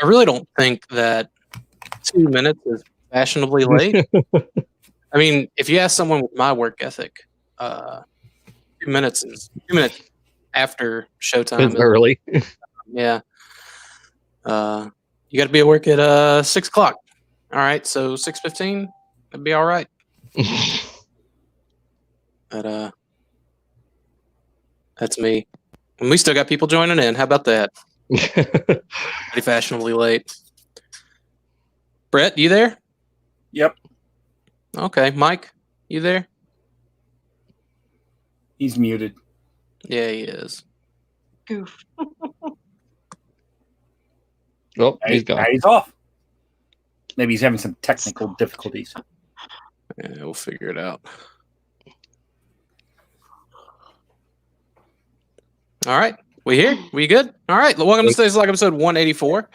I really don't think that 2 minutes is fashionably late. I mean, if you ask someone with my work ethic, 2 minutes is 2 minutes after showtime. It's early. Yeah. You got to be at work at 6 o'clock. All right, so 6:15, that'd be all right. But that's me. And we still got people joining in. How about that? Pretty fashionably late. Brett, you there? Yep. Okay, Mike, you there? He's muted. Yeah, he is. Goof. Oh, he's gone. He's off. Maybe he's having some technical difficulties. Yeah, we'll figure it out. All right, we here? We good? All right, welcome to Stasis Lock episode 184.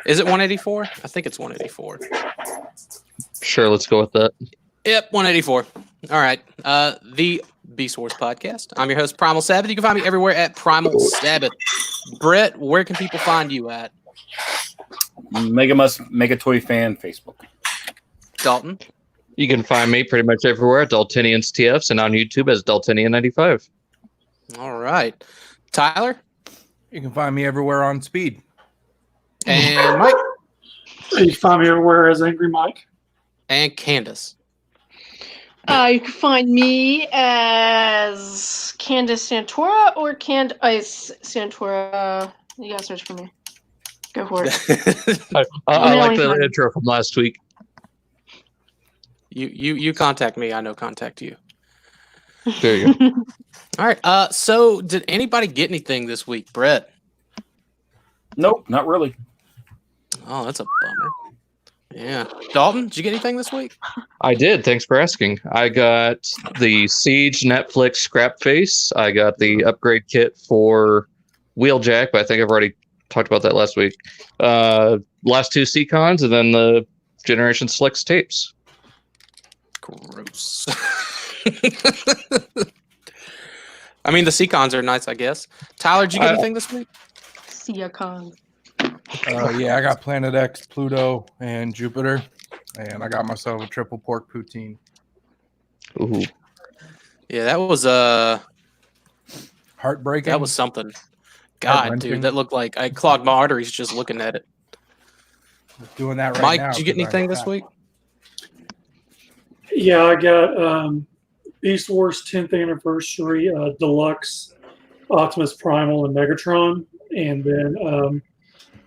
Is it 184? I think it's 184. Sure, let's go with that. Yep, 184. All right, the Beast Wars podcast. I'm your host, Primal Sabbath. You can find me everywhere at Primal Sabbath. Brett, where can people find you at? Mega Toy Fan Facebook. Dalton? You can find me pretty much everywhere at Daltonians TFs and on YouTube as Daltonian95. All right. Tyler? You can find me everywhere on Speed. And Mike? You can find me everywhere as Angry Mike. And Candace? You can find me as Candace Santora or Candice Santora. You gotta search for me. Go for it. I like the intro from last week. You contact me. I know contact you. There you go. All right. So did anybody get anything this week, Brett? Nope, not really. Oh, that's a bummer. Yeah. Dalton, did you get anything this week? I did. Thanks for asking. I got the Siege Netflix Scrap Face. I got the upgrade kit for Wheeljack, but I think I've already talked about that last week. Last two Seacons, and then the Generation Slicks tapes. Gross. I mean, the Seacons are nice, I guess. Tyler, did you get anything this week? See ya, con. Yeah, I got Planet X, Pluto, and Jupiter, and I got myself a triple pork poutine. Ooh. Yeah, that was Heartbreaking. that was something. God, dude, that looked like I clogged my arteries just looking at it. Doing that right Mike, now. did you get anything this week? Yeah, I got Beast Wars 10th anniversary Deluxe Optimus Primal and Megatron, and then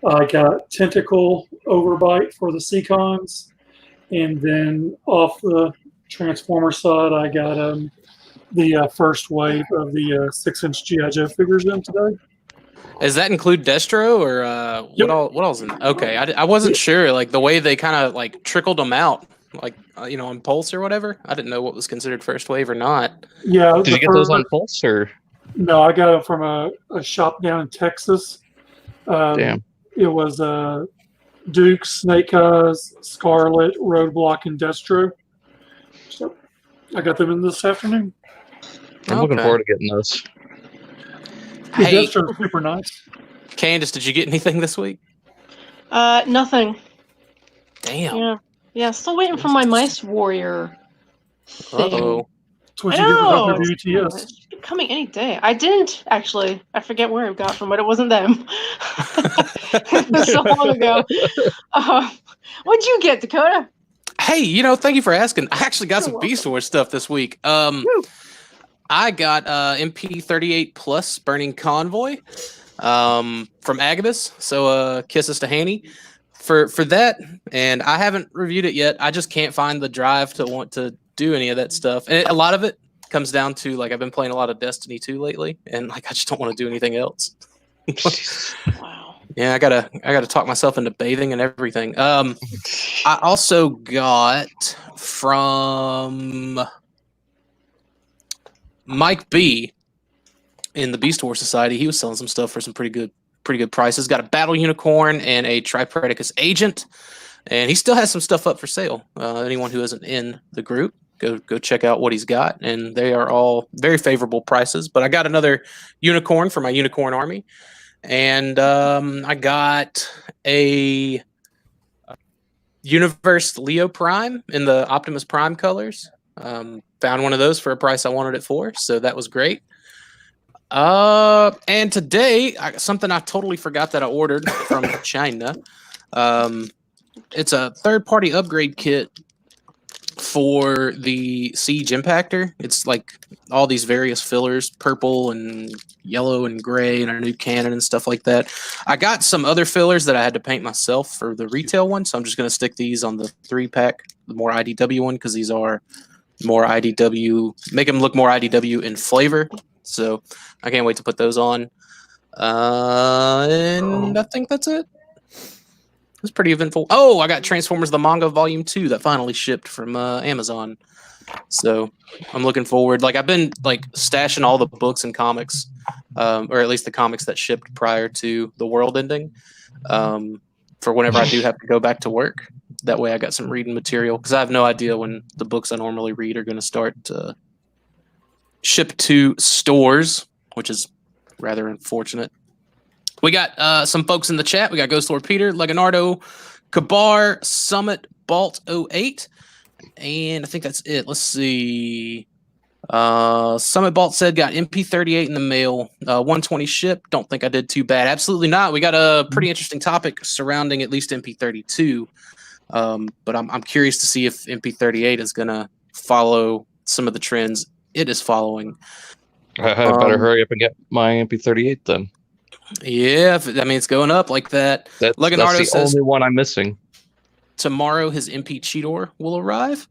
I got Tentacle Overbite for the Seacons, and then off the Transformer side, I got the first wave of the 6-inch G.I. Joe figures in today. Does that include Destro or Yep. what else? Okay, I wasn't sure. Like the way they kind of like trickled them out, like on Pulse or whatever. I didn't know what was considered first wave or not. Yeah, Did you get those on Pulse or? No, I got them from a shop down in Texas. Damn. It was Duke, Snake Eyes, Scarlet, Roadblock, and Destro. So I got them in this afternoon. I'm looking forward to getting those. The Hey, Destro's super nice. Candace, did you get anything this week? Nothing. Damn. Yeah, still waiting for my Mice Warrior thing. Uh-oh. That's what I you get know. with WTS. It should be coming any day. I didn't actually. I forget where it got from, but it wasn't them. It was so long ago. What'd you get, Dakota? Hey, thank you for asking. I actually got some Beast Wars stuff this week. I got MP38 Plus Burning Convoy from Agabus. So kisses to Hanny for that. And I haven't reviewed it yet. I just can't find the drive to want to do any of that stuff. And a lot of it comes down to like I've been playing a lot of Destiny 2 lately, and like I just don't want to do anything else. Wow. Yeah, I gotta talk myself into bathing and everything. I also got from Mike B in the Beast Wars Society. He was selling some stuff for some pretty good prices. Got a Battle Unicorn and a Tripredicus Agent, and he still has some stuff up for sale. Anyone who isn't in the group, go check out what he's got, and they are all very favorable prices. But I got another Unicorn for my Unicorn Army. And I got a Universe Leo Prime in the Optimus Prime colors. Found one of those for a price I wanted it for, so that was great. And today, something I totally forgot that I ordered from China. It's a third-party upgrade kit for the Siege Impactor. It's like all these various fillers, purple and yellow and gray, and a new cannon and stuff like that. I got some other fillers that I had to paint myself for the retail one, so I'm just going to stick these on the 3-pack, the more IDW one, because these are more IDW, make them look more IDW in flavor. So I can't wait to put those on. And I think that's it. It's pretty eventful. Oh, I got Transformers the Manga Volume 2 that finally shipped from Amazon. So I'm looking forward. Like, I've been like stashing all the books and comics, or at least the comics that shipped prior to the world ending, for whenever I do have to go back to work. That way I got some reading material, because I have no idea when the books I normally read are going to start to ship to stores, which is rather unfortunate. We got some folks in the chat. We got Ghost Lord Peter, Leonardo, Kabar, Summit, Balt 08, and I think that's it. Let's see. Summit Balt said got MP38 in the mail, 120 ship. Don't think I did too bad. Absolutely not. We got a pretty interesting topic surrounding at least MP32, but I'm curious to see if MP38 is gonna follow some of the trends it is following. I better hurry up and get my MP38 then. Yeah, I mean, it's going up like that. That's the only one I'm missing. Tomorrow his MP Cheetor will arrive,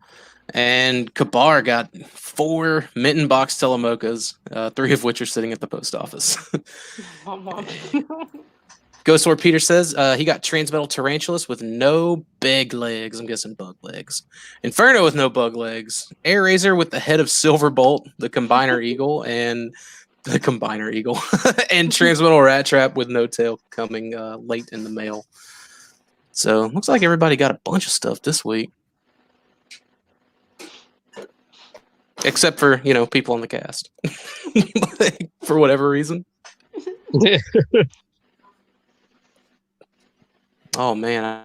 and Kabar got 4 mitten box Telemokas, 3 of which are sitting at the post office. Ghost Lord Peter says he got Transmetal Tarantulas with no big legs. I'm guessing bug legs. Inferno with no bug legs. Air Razor with the head of Silverbolt, the Combiner Eagle, and the Combiner Eagle, and Transmetal Rat Trap with no tail coming late in the mail. So looks like everybody got a bunch of stuff this week, except for people on the cast, for whatever reason. Oh man,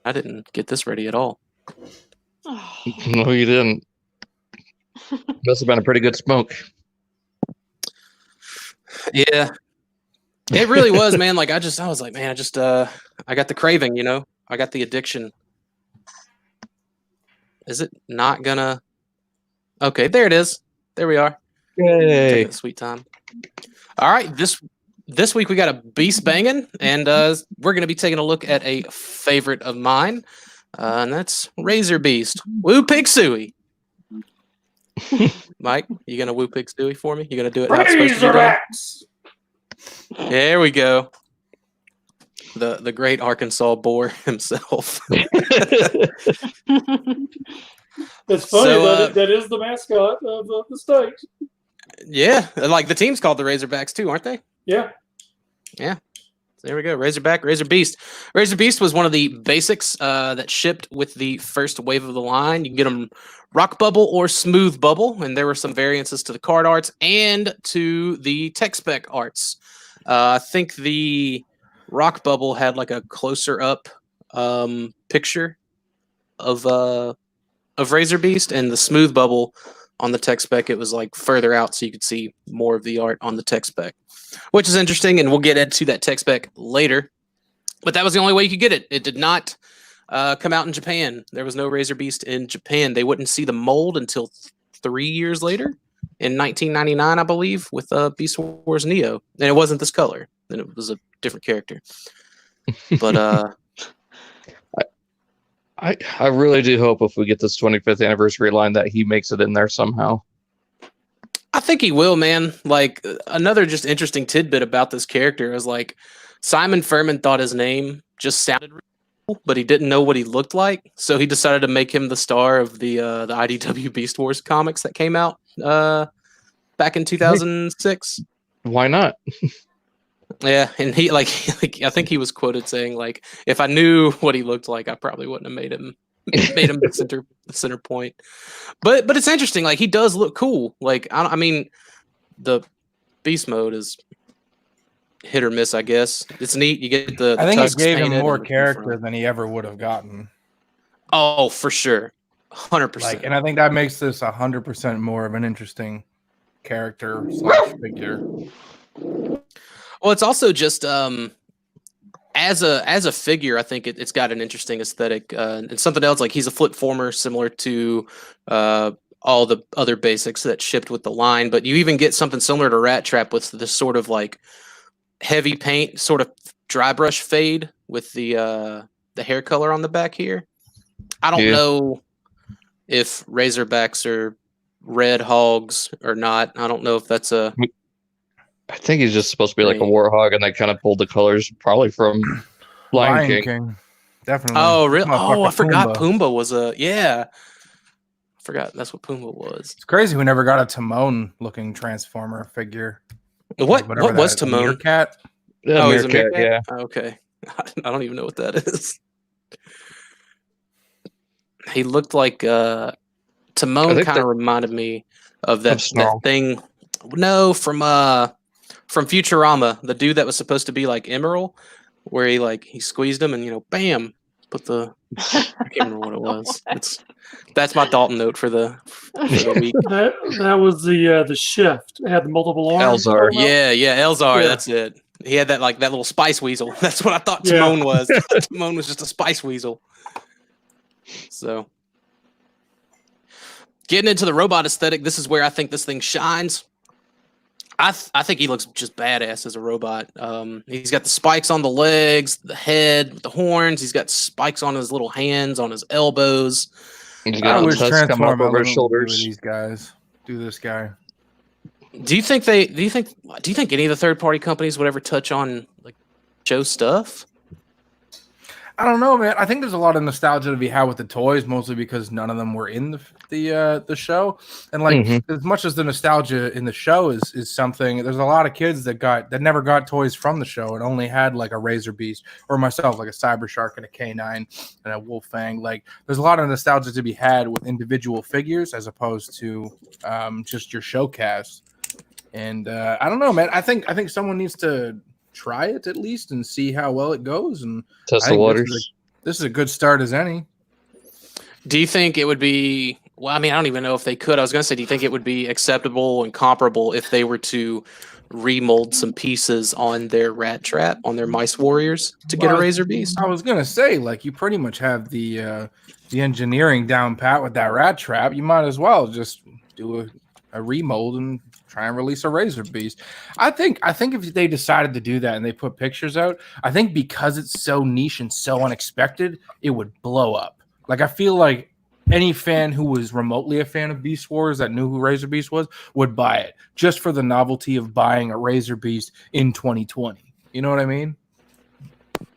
I didn't get this ready at all. No, you didn't. Must have been a pretty good smoke. Yeah, it really was, man. Like I was like, man, I got the craving, I got the addiction. Is it not gonna? Okay, there it is. There we are. Yay! Taking a sweet time. All right, this week we got a Beast Bangin, and we're gonna be taking a look at a favorite of mine, and that's Razorbeast. Woo Pig Suey. Mike, you gonna woo Pig Stewie for me? You gonna do it? Razorbacks! There we go. The great Arkansas boar himself. It's funny So, that is the mascot of the state. Yeah, like the team's called the Razorbacks too, aren't they? Yeah. Yeah. There we go. Razorback, Razorbeast. Razorbeast was one of the basics that shipped with the first wave of the line. You can get them rock bubble or smooth bubble, and there were some variances to the card arts and to the tech spec arts. I think the rock bubble had like a closer up picture of Razorbeast, and the smooth bubble on the tech spec, it was like further out, so you could see more of the art on the tech spec, which is interesting, and we'll get into that tech spec later. But that was the only way you could get it. It did not come out in Japan. There was no Razorbeast in Japan. They wouldn't see the mold until 3 years later, in 1999, I believe, with Beast Wars Neo, and it wasn't this color. Then it was a different character. But I really do hope if we get this 25th anniversary line that he makes it in there somehow. I think he will, man. Like, another just interesting tidbit about this character is like Simon Furman thought his name just sounded really cool, but he didn't know what he looked like, so he decided to make him the star of the IDW Beast Wars comics that came out back in 2006. Why not? Yeah, and he like I think he was quoted saying like, if I knew what he looked like, I probably wouldn't have made him the center point. But it's interesting. Like, he does look cool. Like I mean, the beast mode is hit or miss, I guess. It's neat. You get the I think it tusks gave him painted more and the character front. than he ever would have gotten. Oh, for sure. 100%. Like, and I think that makes this 100% more of an interesting character / figure. Well, it's also just as a figure, I think it's got an interesting aesthetic. And something else, like he's a flip former, similar to all the other basics that shipped with the line. But you even get something similar to Rat Trap with this sort of like heavy paint, sort of dry brush fade with the hair color on the back here. I don't know if Razorbacks are red hogs or not. I don't know if that's a. I think he's just supposed to be like a warhog, and they kind of pulled the colors probably from Lion King. Definitely. Oh, really? Oh, I forgot Pumbaa. Pumbaa was a I forgot that's what Pumbaa was. It's crazy we never got a Timon-looking Transformer figure. What Whatever was that is, a Timon? Meerkat? Yeah, Oh, he's a Meerkat, meerkat? yeah. Okay. I don't even know what that is. He looked like Timon kind of reminded me of that thing. No, from Futurama, the dude that was supposed to be like Emerald, where he squeezed him and bam, put the I can't remember what it was. That's my Dalton note for the week. That was the shift. It had the multiple arms. Elzar. Yeah, Elzar, that's it. He had that that little spice weasel. That's what I thought Timon was. Timon was just a spice weasel. So getting into the robot aesthetic, this is where I think this thing shines. I think he looks just badass as a robot. He's got the spikes on the legs, the head, the horns. He's got spikes on his little hands, on his elbows. He's got wish tusk coming up Transform over his shoulders. These guys do this guy. Do you think any of the third party companies would ever touch on like Joe stuff? I don't know, man. I think there's a lot of nostalgia to be had with the toys, mostly because none of them were in the show. And like as much as the nostalgia in the show is something, there's a lot of kids that never got toys from the show and only had like a Razorbeast, or myself, like a Cyber Shark and a K9 and a Wolfang. Like there's a lot of nostalgia to be had with individual figures as opposed to just your showcast. And I don't know, man. I think someone needs to try it at least and see how well it goes and test the waters. This is a good start as any. Do you think it would be? Well, I mean, I don't even know if they could. I was going to say, do you think it would be acceptable and comparable if they were to remold some pieces on their Rat Trap, on their Mice Warriors to get a Razorbeast? I was going to say, like, you pretty much have the engineering down pat with that Rat Trap. You might as well just do a remold and try and release a Razorbeast. I think if they decided to do that and they put pictures out, I think because it's so niche and so unexpected, it would blow up. Like I feel like any fan who was remotely a fan of Beast Wars that knew who Razorbeast was would buy it just for the novelty of buying a Razorbeast in 2020. You know what I mean?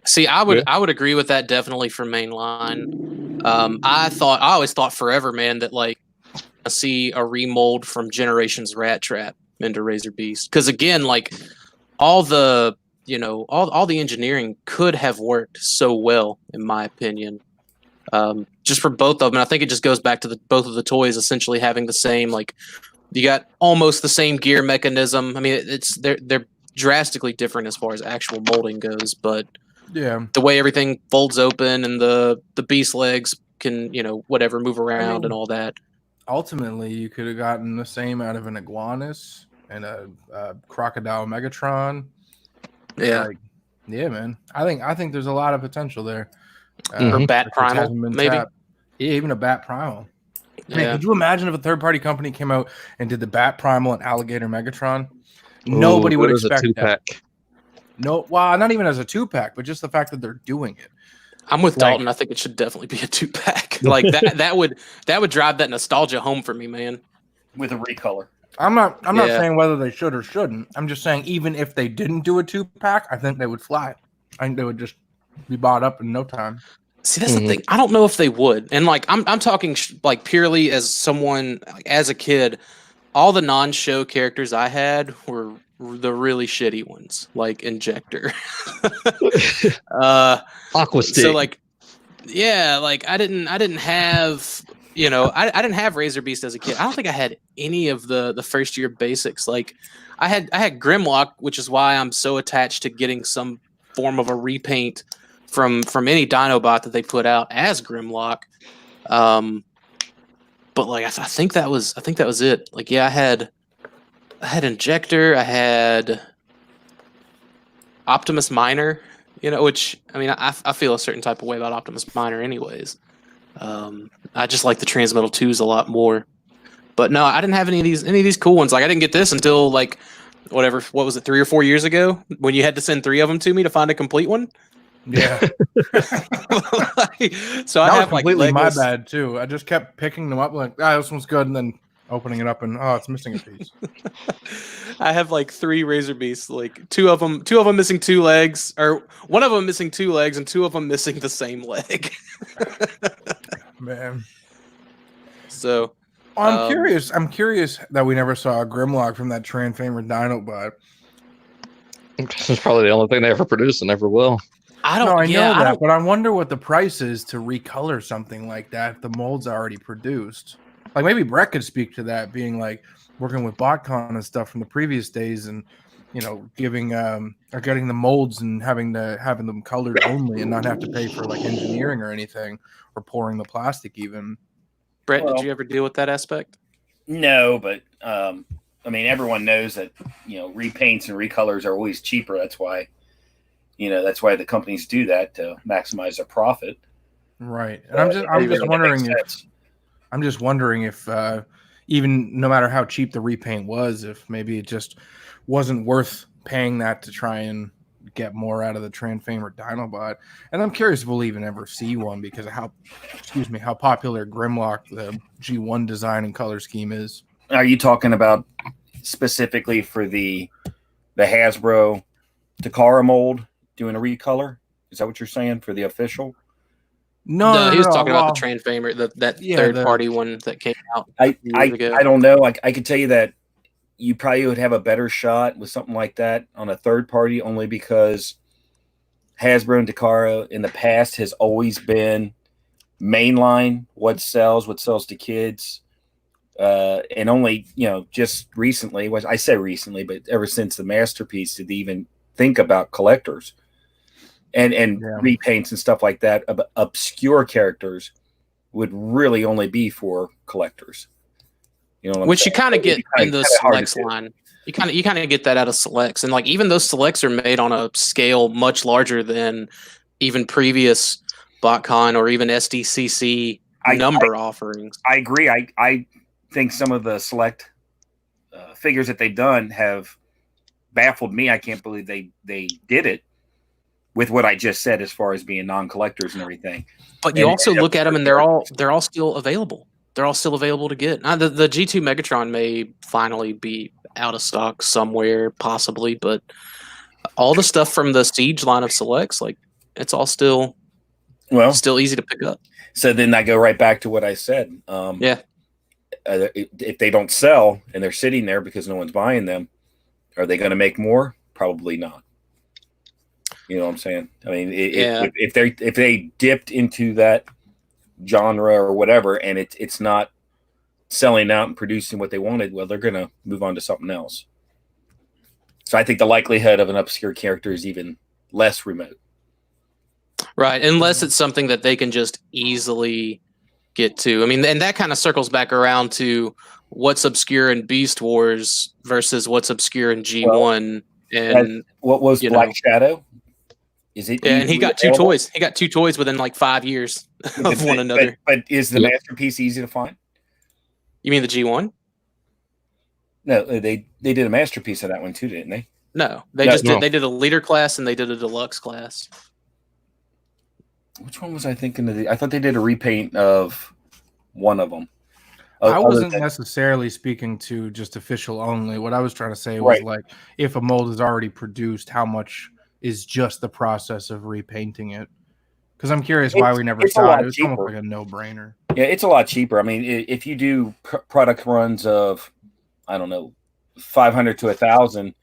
See, I would agree with that definitely for mainline. I always thought forever, man, that like I see a remold from Generations Rat Trap into Razorbeast. Because again, like all the all the engineering could have worked so well, in my opinion. Just for both of them. And I think it just goes back to both of the toys essentially having the same, like you got almost the same gear mechanism. I mean, they're drastically different as far as actual molding goes, but yeah, the way everything folds open and the beast legs can, whatever, move around and all that. Ultimately, you could have gotten the same out of an Iguanus and a Crocodile Megatron. Yeah. Yeah, man. I think there's a lot of potential there. Or Bat Primal, maybe. Yeah, even a Bat Primal. Yeah. Man, could you imagine if a third-party company came out and did the Bat Primal and Alligator Megatron? Nobody would expect that. No, well, not even as a 2-pack, but just the fact that they're doing it. I'm with Dalton. I think it should definitely be a 2-pack. Like that would drive that nostalgia home for me, man. With a recolor. I'm not saying whether they should or shouldn't. I'm just saying even if they didn't do a 2-pack, I think they would fly. I think they would just be bought up in no time. See, that's the thing. I don't know if they would. And like I'm talking like purely as someone, like, as a kid, all the non-show characters I had were the really shitty ones, like Injector. Aqua Stick. So like, yeah, like I didn't have, I didn't have Razorbeast as a kid. I don't think I had any of the first year basics. Like I had Grimlock, which is why I'm so attached to getting some form of a repaint from any Dinobot that they put out as Grimlock. But like I think that was it. Like yeah, I had Injector, I had Optimus Minor, which I mean I feel a certain type of way about Optimus Minor anyways. I just like the Transmetal 2s a lot more. But no, I didn't have any of these cool ones. Like I didn't get this until like what was it, 3 or 4 years ago when you had to send 3 of them to me to find a complete one? Yeah. So that I was have completely like my Legos. bad too. I just kept picking them up like, this one's good, and then opening it up and it's missing a piece. I have like 3 Razorbeasts, like two of them missing 2 legs, or one of them missing 2 legs, and 2 of them missing the same leg. Man. So I'm curious that we never saw a Grimlock from that Transformer Dinobot. It's probably the only thing they ever produced and never will. I don't know yeah, that, but I wonder what the price is to recolor something like that if the mold's already produced. Like maybe Brett could speak to that, being like working with BotCon and stuff from the previous days, and giving or getting the molds and having them colored only, and not have to pay for like engineering or anything, or pouring the plastic even. Brett, did you ever deal with that aspect? No, but I mean, everyone knows that repaints and recolors are always cheaper. That's why the companies do that to maximize their profit. Right, and I'm just wondering if even no matter how cheap the repaint was, if maybe it just wasn't worth paying that to try and get more out of the Transformer Dinobot. And I'm curious if we'll even ever see one because of how popular Grimlock, the G1 design and color scheme is. Are you talking about specifically for the Hasbro Takara mold doing a recolor? Is that what you're saying for the official? No, he was talking about the Transformer, that third-party one that came out years ago. I don't know. I could tell you that you probably would have a better shot with something like that on a third party, only because Hasbro and Takara in the past has always been mainline, what sells to kids. And only, just recently, I say recently, but ever since the Masterpiece did they even think about collectors and repaints and stuff like that. Obscure characters would really only be for collectors. Which you kind of get in the Selects line. You kind of get that out of Selects, and like even those Selects are made on a scale much larger than even previous BotCon or even SDCC offerings. I agree. I think some of the Select figures that they've done have baffled me. I can't believe they did it with what I just said as far as being non-collectors and everything. But you also look at them and they're all still available. They're all still available to get. Now, the G2 Megatron may finally be out of stock somewhere, possibly, but all the stuff from the Siege line of Selects, like it's all still easy to pick up. So then I go right back to what I said. If they don't sell and they're sitting there because no one's buying them, are they going to make more? Probably not. You know what I'm saying? I mean, if they dipped into that genre or whatever, and it's not selling out and producing what they wanted, well, they're going to move on to something else. So I think the likelihood of an obscure character is even less remote. Right, unless it's something that they can just easily get to. I mean, and that kind of circles back around to what's obscure in Beast Wars versus what's obscure in G1. And what was Black Shadow? Is it? Yeah, and he got available? 2 toys. He got 2 toys within like 5 years of one another. But is the Masterpiece easy to find? You mean the G1? No, they did a Masterpiece of that one too, didn't they? No, they did a leader class and they did a deluxe class. Which one was I thinking of? I thought they did a repaint of one of them. I wasn't necessarily speaking to just official only. What I was trying to say was like, if a mold is already produced, how much is just the process of repainting it? Because I'm curious why we never saw it. It was almost like a no-brainer. Yeah, it's a lot cheaper. I mean, if you do product runs of, I don't know, 500 to 1,000,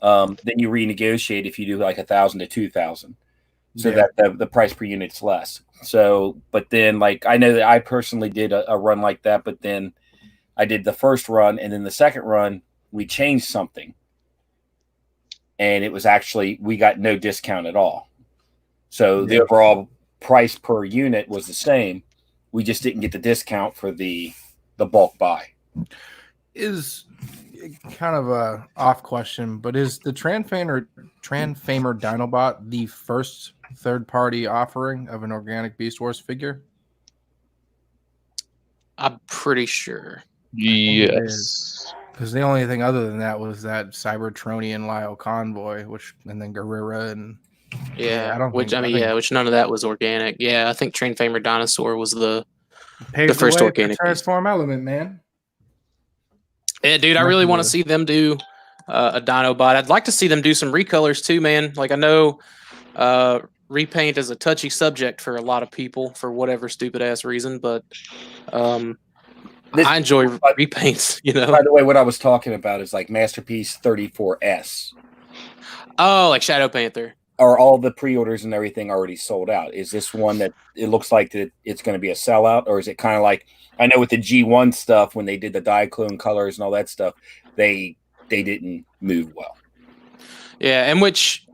then you renegotiate if you do like 1,000 to 2,000. So that the price per unit's less. So, but then like I know that I personally did a run like that, but then I did the first run and then the second run we changed something. and it was actually we got no discount at all. So the overall price per unit was the same. We just didn't get the discount for the bulk buy. Is kind of a off question, but is the Transfamer Dinobot the first third-party offering of an organic Beast Wars figure? I'm pretty sure. Yes. Because the only thing other than that was that Cybertronian Lyle Convoy, and then Guerrera and which none of that was organic. Yeah, I think Trainfamer Dinosaur was the paved first the way organic for Transform Element, man. Yeah, dude, I really want to see them do a Dinobot. I'd like to see them do some recolors too, man. Like I know repaint is a touchy subject for a lot of people for whatever stupid ass reason, but I enjoy repaints, you know. By the way, what I was talking about is like Masterpiece 34S. Oh, like Shadow Panther. Are all the pre-orders and everything already sold out? Is this one that it looks like that it's going to be a sellout, or is it kind of like I know with the G1 stuff when they did the Diaclone colors and all that stuff, they didn't move well. Yeah, and which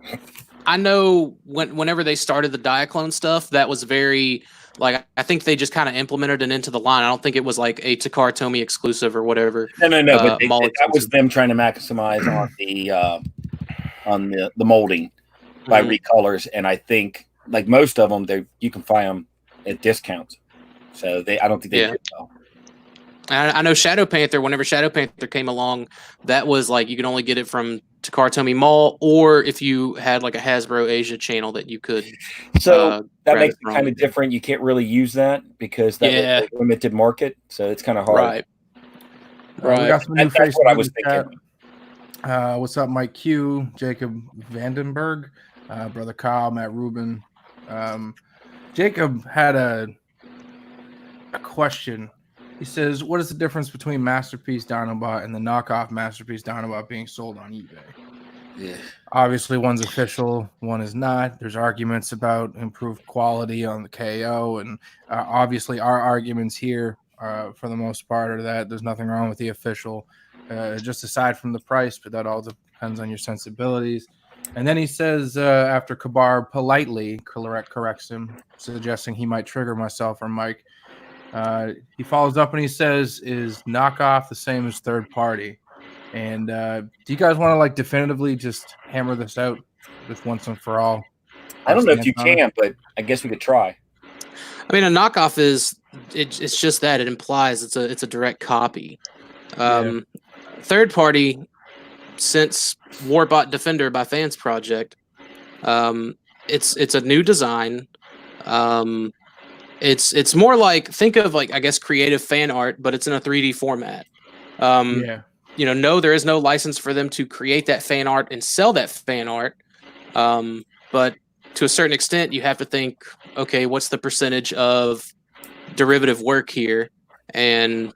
I know whenever they started the Diaclone stuff, that was very like I think they just kind of implemented it into the line. I don't think it was like a Takara Tomy exclusive or whatever. No, but that was them trying to maximize on the molding by recolors, and I think like most of them, you can find them at discounts. So I don't think they did well. I know Shadow Panther. Whenever Shadow Panther came along, that was like you could only get it from Takara Tomy Mall, or if you had like a Hasbro Asia channel that you could. So that makes it kind of different. You can't really use that because that was a limited market, so it's kind of hard. Right. We got some new That's what I was thinking. What's up, Mike Q, Jacob Vandenberg, Brother Kyle, Matt Rubin. Jacob had a question. He says, what is the difference between Masterpiece Dinobot and the knockoff Masterpiece Dinobot being sold on eBay? Yeah. Obviously, one's official, one is not. There's arguments about improved quality on the KO, and obviously our arguments here, for the most part, are that there's nothing wrong with the official, just aside from the price, but that all depends on your sensibilities. And then he says, after Kabar politely corrects him, suggesting he might trigger myself or Mike, he follows up and he says, is knockoff the same as third party? And do you guys want to like definitively just hammer this out just once and for all? I don't know if you can, but I guess we could try. I mean, a knockoff it's just that it implies it's a direct copy. Third party, since Warbot Defender by Fans Project, it's a new design. It's more like, think of like, I guess, creative fan art, but it's in a 3D format. No, there is no license for them to create that fan art and sell that fan art. But to a certain extent, you have to think, okay, what's the percentage of derivative work here? And,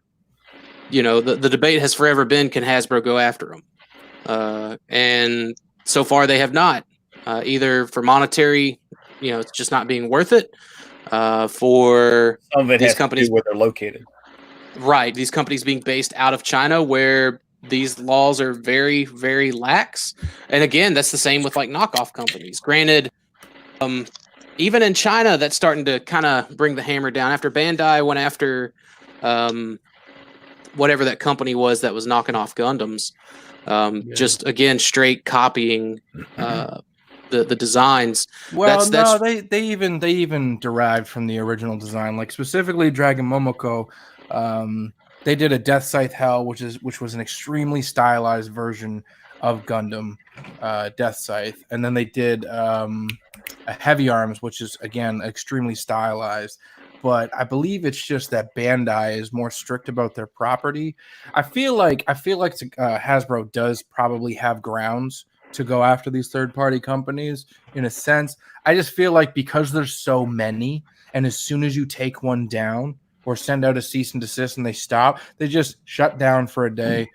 the debate has forever been, can Hasbro go after them? And so far they have not, either for monetary, it's just not being worth it. For some of it these companies where they're located, right? These companies being based out of China, where these laws are very, very lax. And again, that's the same with like knockoff companies. Granted, even in China, that's starting to kind of bring the hammer down. After Bandai went after whatever that company was that was knocking off Gundams, just again straight copying. The designs. Well, they even derived from the original design, like specifically Dragon Momoko. They did a Death Scythe Hell, which was an extremely stylized version of Gundam Death Scythe, and then they did a Heavy Arms, which is again extremely stylized. But I believe it's just that Bandai is more strict about their property. I feel like Hasbro does probably have grounds to go after these third-party companies in a sense. I just feel like because there's so many, and as soon as you take one down or send out a cease and desist and they stop, they just shut down for a day,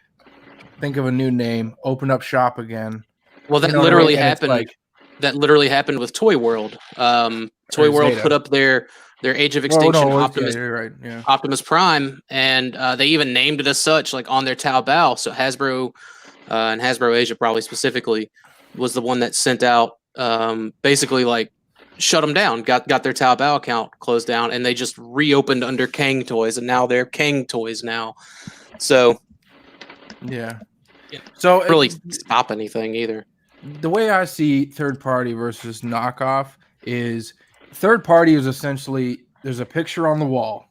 think of a new name, open up shop again. Well, that literally happened. That literally happened with Toy World. Toy World put up their Age of Extinction Optimus Prime, and they even named it as such, like on their Taobao. So Hasbro and Hasbro Asia probably specifically was the one that sent out basically like shut them down, got their Taobao account closed down, and they just reopened under Kang Toys, and now they're Kang Toys now. So Yeah. Yeah. So really stop anything either. The way I see third party versus knockoff is third party is essentially there's a picture on the wall,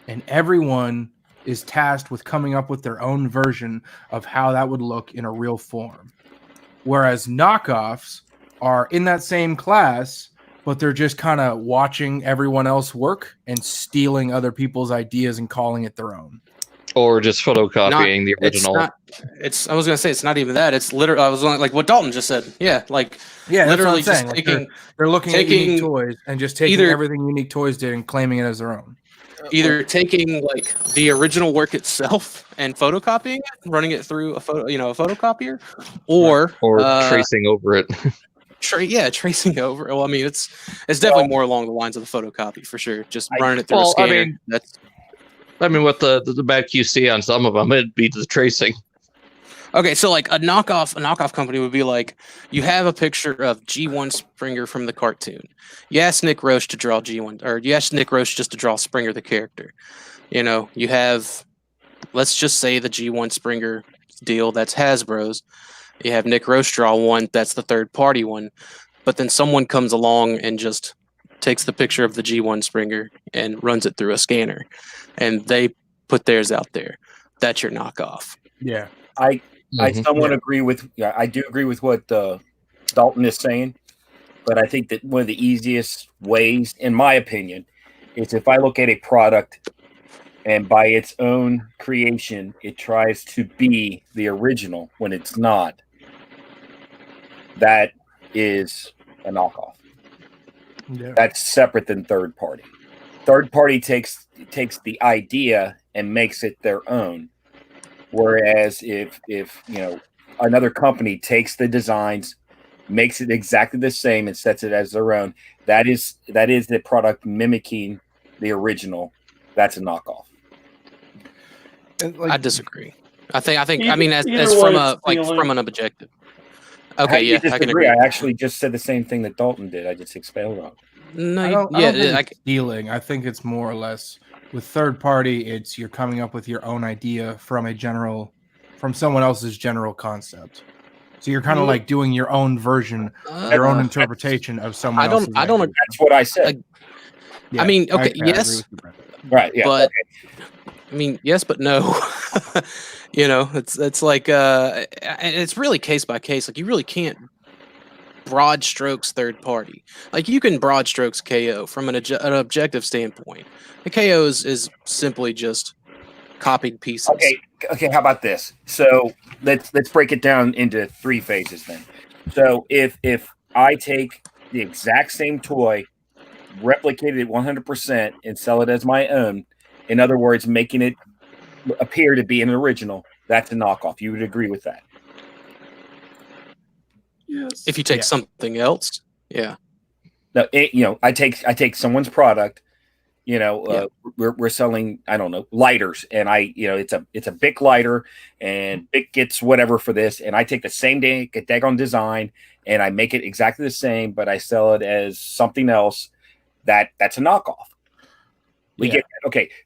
and everyone is tasked with coming up with their own version of how that would look in a real form. Whereas knockoffs are in that same class, but they're just kind of watching everyone else work and stealing other people's ideas and calling it their own. Or just photocopying the original. I was gonna say it's not even that. It's literally I was like what Dalton just said. Yeah, like literally just like taking they're looking at Unique Toys and just taking everything Unique Toys did and claiming it as their own. Either taking like the original work itself and photocopying it, running it through a photocopier, or tracing over it. Tracing over. Well, I mean, it's definitely more along the lines of the photocopy for sure. Just running it through a scanner. I mean, with the bad QC on some of them, it'd be the tracing. Okay, so like a knockoff company would be like, you have a picture of G1 Springer from the cartoon. You ask Nick Roche to draw G1, or you ask Nick Roche just to draw Springer the character. You know, you have, let's just say the G1 Springer deal that's Hasbro's. You have Nick Roche draw one that's the third party one, but then someone comes along and just takes the picture of the G1 Springer and runs it through a scanner, and they put theirs out there. That's your knockoff. Yeah, I somewhat agree with. Yeah, I do agree with what Dalton is saying, but I think that one of the easiest ways, in my opinion, is if I look at a product and by its own creation, it tries to be the original when it's not. That is a knockoff. Yeah. That's separate than third party. Third party takes the idea and makes it their own. Whereas if another company takes the designs, makes it exactly the same and sets it as their own, that is the product mimicking the original. That's a knockoff. I disagree. I think I mean as from an objective. Okay, yeah, I can agree. I actually just said the same thing that Dalton did. I just expelled on. No, I don't think it's stealing. I think it's more or less with third party. It's you're coming up with your own idea from someone else's general concept. So you're kind of like doing your own version, your own interpretation of someone else's. I don't. That's what I said. I mean, okay, yes, right, yeah, but I mean, yes, but no. It's like it's really case by case. Like you really can't broad strokes third party. Like you can broad strokes KO from an objective standpoint. The KO is simply just copied pieces. Okay. How about this? So let's break it down into 3 phases then. So if I take the exact same toy, replicate it 100%, and sell it as my own, in other words, making it appear to be an original, that's a knockoff. You would agree with that? Yes. If you take something else, yeah. No, I take someone's product. We're selling, I don't know, lighters, and it's a Bic lighter, and Bic gets whatever for this, and I take the same daggone design, and I make it exactly the same, but I sell it as something else. That's a knockoff.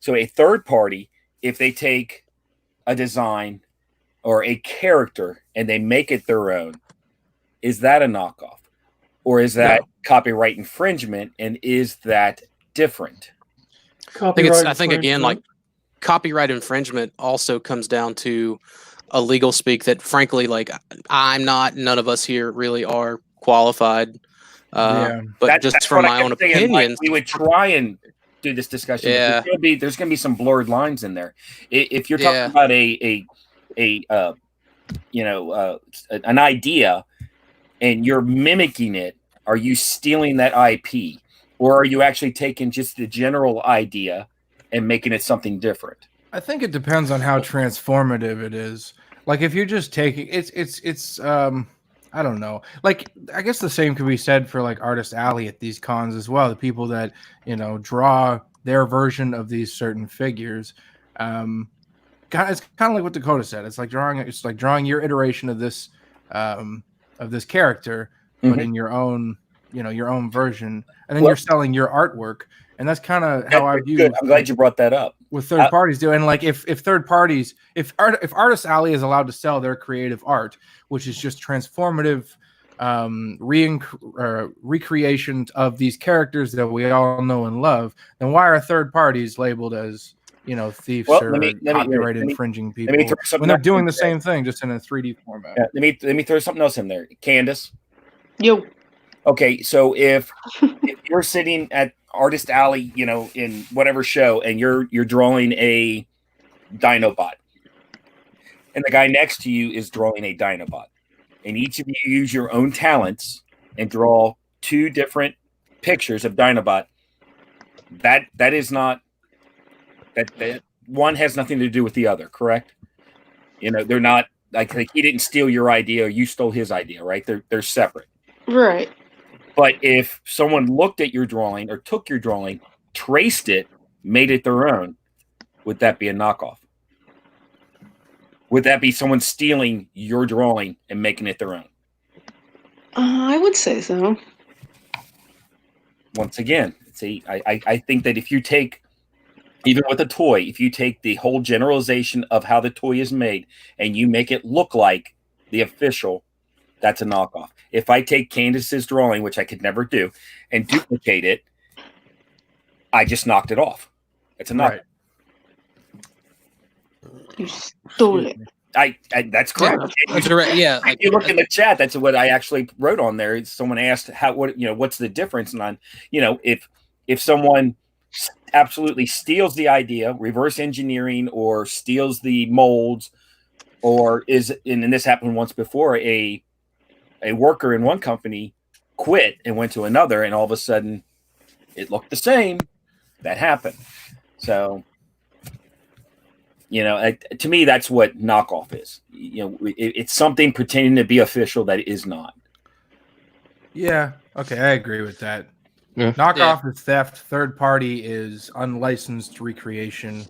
So a third party, if they take a design or a character and they make it their own, is that a knockoff, or is that copyright infringement? And is that different? I think again, like copyright infringement also comes down to a legal speak that, frankly, like none of us here really are qualified. But just from my own opinion, we would try and do this discussion. Yeah. There's gonna be some blurred lines in there. If you're talking about an idea and you're mimicking it, are you stealing that IP, or are you actually taking just the general idea and making it something different? I think it depends on how transformative it is. Like if you're just taking it's I don't know. Like I guess the same could be said for like Artist Alley at these cons as well. The people that draw their version of these certain figures. It's kind of like what Dakota said. It's like drawing your iteration of this of this character, but in your own, your own version, and then you're selling your artwork, and that's kind of how I view. I'm glad you brought that up. With third parties do, and like if third parties, if Artist Alley is allowed to sell their creative art, which is just transformative recreations of these characters that we all know and love, then why are third parties labeled as thieves or copyright infringing people when they're doing the same thing just in a 3D format? Yeah, let me throw something else in there. Candace. Yo. Okay, so if you're sitting at Artist Alley, in whatever show, and you're drawing a Dinobot, and the guy next to you is drawing a Dinobot, and each of you use your own talents and draw two different pictures of Dinobot, that is not that one has nothing to do with the other, correct? They're not like he didn't steal your idea or you stole his idea, right? They're separate. Right. But if someone looked at your drawing or took your drawing, traced it, made it their own, would that be a knockoff? Would that be someone stealing your drawing and making it their own? I would say so. Once again, see, I think that if you take, even with a toy, if you take the whole generalization of how the toy is made and you make it look like the official, that's a knockoff. If I take Candace's drawing, which I could never do, and duplicate it, I just knocked it off. It's a knockoff. You stole it. That's correct. Yeah. If you look in the chat, that's what I actually wrote on there. Someone asked what's the difference? And if someone absolutely steals the idea, reverse engineering, or steals the molds, or and this happened once before, a worker in one company quit and went to another, and all of a sudden it looked the same. That happened. So, to me, that's what knockoff is. It's something pretending to be official that is not. Yeah. Okay. I agree with that. Yeah. Knockoff is theft. Third party is unlicensed recreation.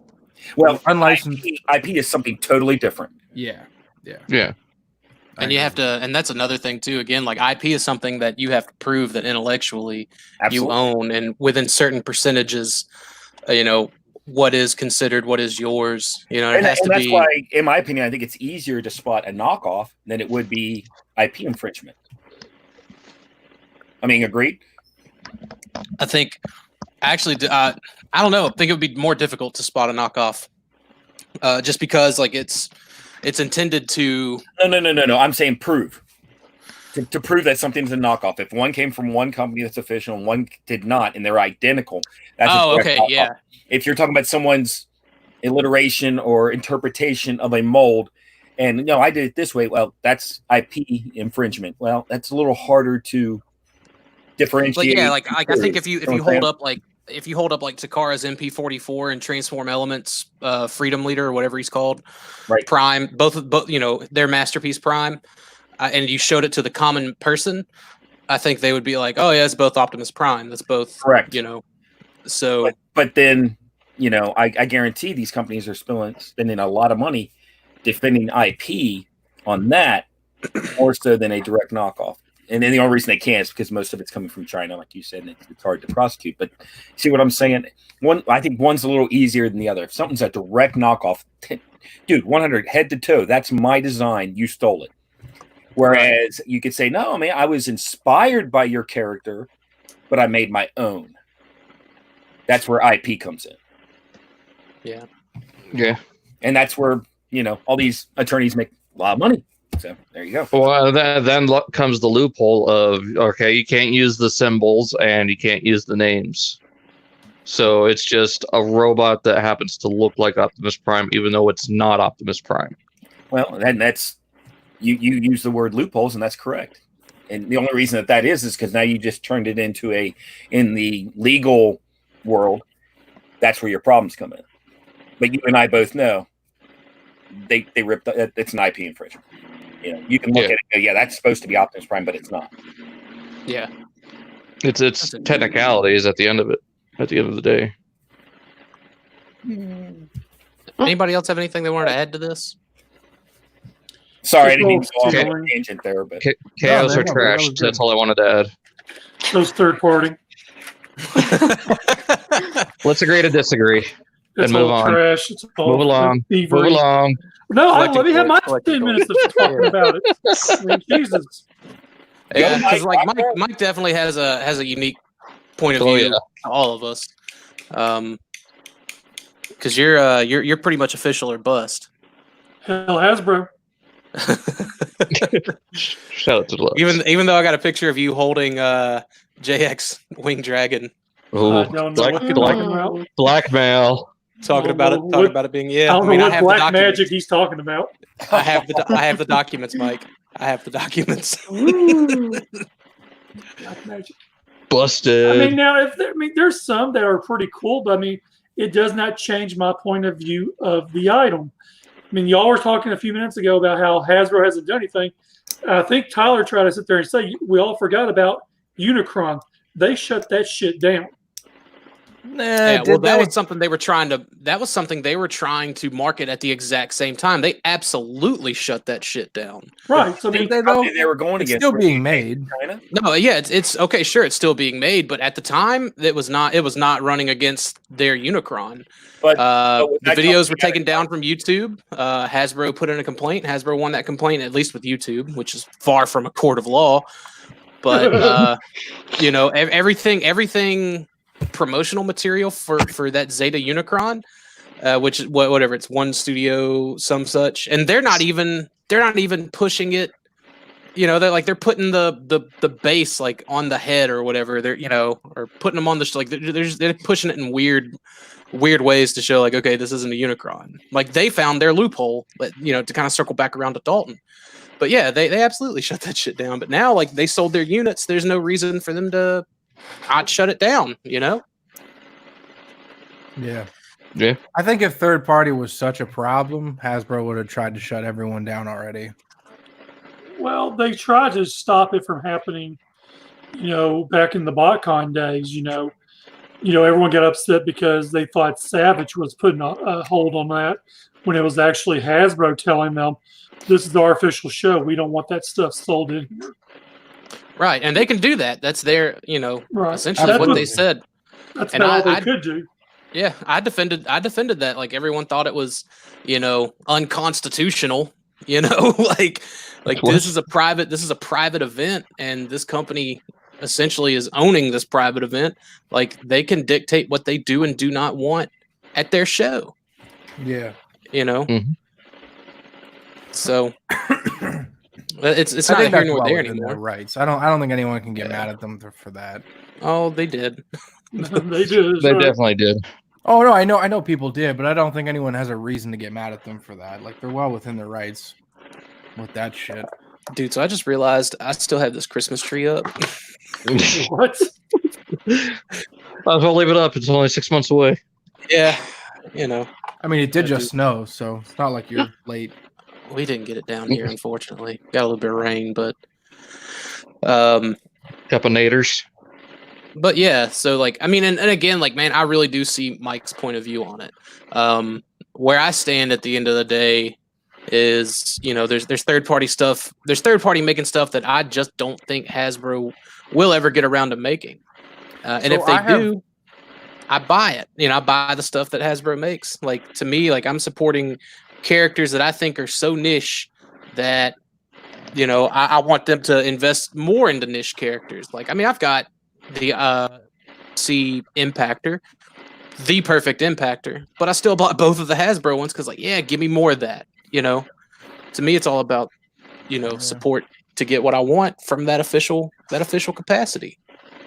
Well, unlicensed IP is something totally different. Yeah. And you have to, and that's another thing too. Again, like IP is something that you have to prove that intellectually you own, and within certain percentages, what is considered, what is yours. It has to be. That's why, in my opinion, I think it's easier to spot a knockoff than it would be IP infringement. I mean, agreed. I think, actually, I don't know. I think it would be more difficult to spot a knockoff, just because it's intended to. No. I'm saying prove. To prove that something's a knockoff. If one came from one company that's official and one did not, and they're identical, that's okay, knockoff. Yeah. If you're talking about someone's alliteration or interpretation of a mold, and I did it this way, well, that's IP infringement. Well, that's a little harder to differentiate. I think if you hold up like Takara's MP44 and Transform Elements, Freedom Leader, or whatever he's called, right? Prime, both their masterpiece Prime, and you showed it to the common person, I think they would be like, oh yeah, it's both Optimus Prime. That's both correct. So, but then I guarantee these companies are spending a lot of money defending IP on that more so than a direct knockoff. And then the only reason they can't is because most of it's coming from China, like you said, and it's hard to prosecute. But see what I'm saying? I think one's a little easier than the other. If something's a direct knockoff, dude, 100 head to toe, that's my design. You stole it. Whereas you could say, no, man, I was inspired by your character, but I made my own. That's where IP comes in. Yeah. And that's where, all these attorneys make a lot of money. So there you go. Well, then comes the loophole of, okay, you can't use the symbols and you can't use the names. So it's just a robot that happens to look like Optimus Prime, even though it's not Optimus Prime. Well, then that's, you use the word loopholes, and that's correct. And the only reason that is because now you just turned it into in the legal world, that's where your problems come in. But you and I both know they ripped, it's an IP infringement. You can look at it and go, that's supposed to be Optimus Prime, but it's not. Yeah. It's technicalities at the end of it, at the end of the day. Anybody else have anything they wanted to add to this? Sorry, I didn't mean to go off Okay. on a tangent there, but KOs man, are no, trash. that was good. That's all I wanted to add. Those third party. Let's agree to disagree. It's And move all on. trash. It's all Move along. thievery. Move along. No, Collecting let me have my gold, 10 collecting minutes of talking about it. I mean, Jesus. Yeah, Mike, because like rock Mike definitely has a unique point of Oh, view yeah. to all of us. Because you're pretty much official or bust. Hell, Hasbro. Shout out to Deluxe. Even though I got a picture of you holding JX Wing Dragon, Ooh, I don't know what you're talking about. blackmail. talking Oh, about it, what- talking about it being I yeah. don't I mean, know I what have the black documents. magic he's talking about. I have the documents, Mike. I have the documents. Black magic. Busted. I mean, now there's some that are pretty cool, but I mean, it does not change my point of view of the item. I mean, y'all were talking a few minutes ago about how Hasbro hasn't done anything. I think Tyler tried to sit there and say we all forgot about Unicron. They shut that shit down. Yeah, well, that was something they were trying to. That was something they were trying to market at the exact same time. They absolutely shut that shit down. Right. So I mean, Did they though? they were going It's against still being made. China. No, yeah, it's okay. Sure, it's still being made, but at the time, it was not. It was not running against their Unicron. But The that videos were company taken down from YouTube. Hasbro put in a complaint. Hasbro won that complaint, at least with YouTube, which is far from a court of law. But you know, everything promotional material for that Zeta Unicron, which is whatever, it's one studio, some such, and they're not even pushing it. You know, they're putting the base like on the head or whatever. They're or putting them on the like they're pushing it in weird ways to show like, okay, this isn't a Unicron. Like they found their loophole, but to kind of circle back around to Dalton. But yeah, they absolutely shut that shit down. But now, like, they sold their units. There's no reason for them to not shut it down, Yeah. Yeah. I think if third party was such a problem, Hasbro would have tried to shut everyone down already. well, they tried to stop it from happening. Back in the BotCon days, everyone got upset because they thought Savage was putting a hold on that when it was actually Hasbro telling them, this is our official show. We don't want that stuff sold in here. right? And they can do that. That's their, Right. essentially That's what what- they said. That's And about all I- they could do. Yeah, I defended that. Like everyone thought it was, unconstitutional. Like What? this is a private event, and this company essentially is owning this private event. Like they can dictate what they do and do not want at their show. Yeah. Mhm. So it's I not think here that's nor well there within their anymore. rights. I don't think anyone can get Yeah. mad at them for that. Oh, they did. They did. They definitely did. Oh no, I know people did, but I don't think anyone has a reason to get mad at them for that. Like they're well within their rights with that shit. Dude, so I just realized I still have this Christmas tree up. What? Might as well leave it up. It's only 6 months away. Yeah, I mean, it did Yeah, just snow, so it's not like you're late. we didn't get it down here, unfortunately. Got a little bit of rain, but Couple naders. but yeah, so like, I mean, and again, like, man, I really do see Mike's point of view on it. Where I stand at the end of the day is, there's third party stuff. There's third party making stuff that I just don't think Hasbro will ever get around to making. And So if they I have- do, I buy it. I buy the stuff that Hasbro makes. Like to me, like I'm supporting characters that I think are so niche that I want them to invest more into niche characters. Like, I mean, I've got the C Impactor, the perfect Impactor, but I still bought both of the Hasbro ones because, like, yeah, give me more of that. To me, it's all about support to get what I want from that official capacity.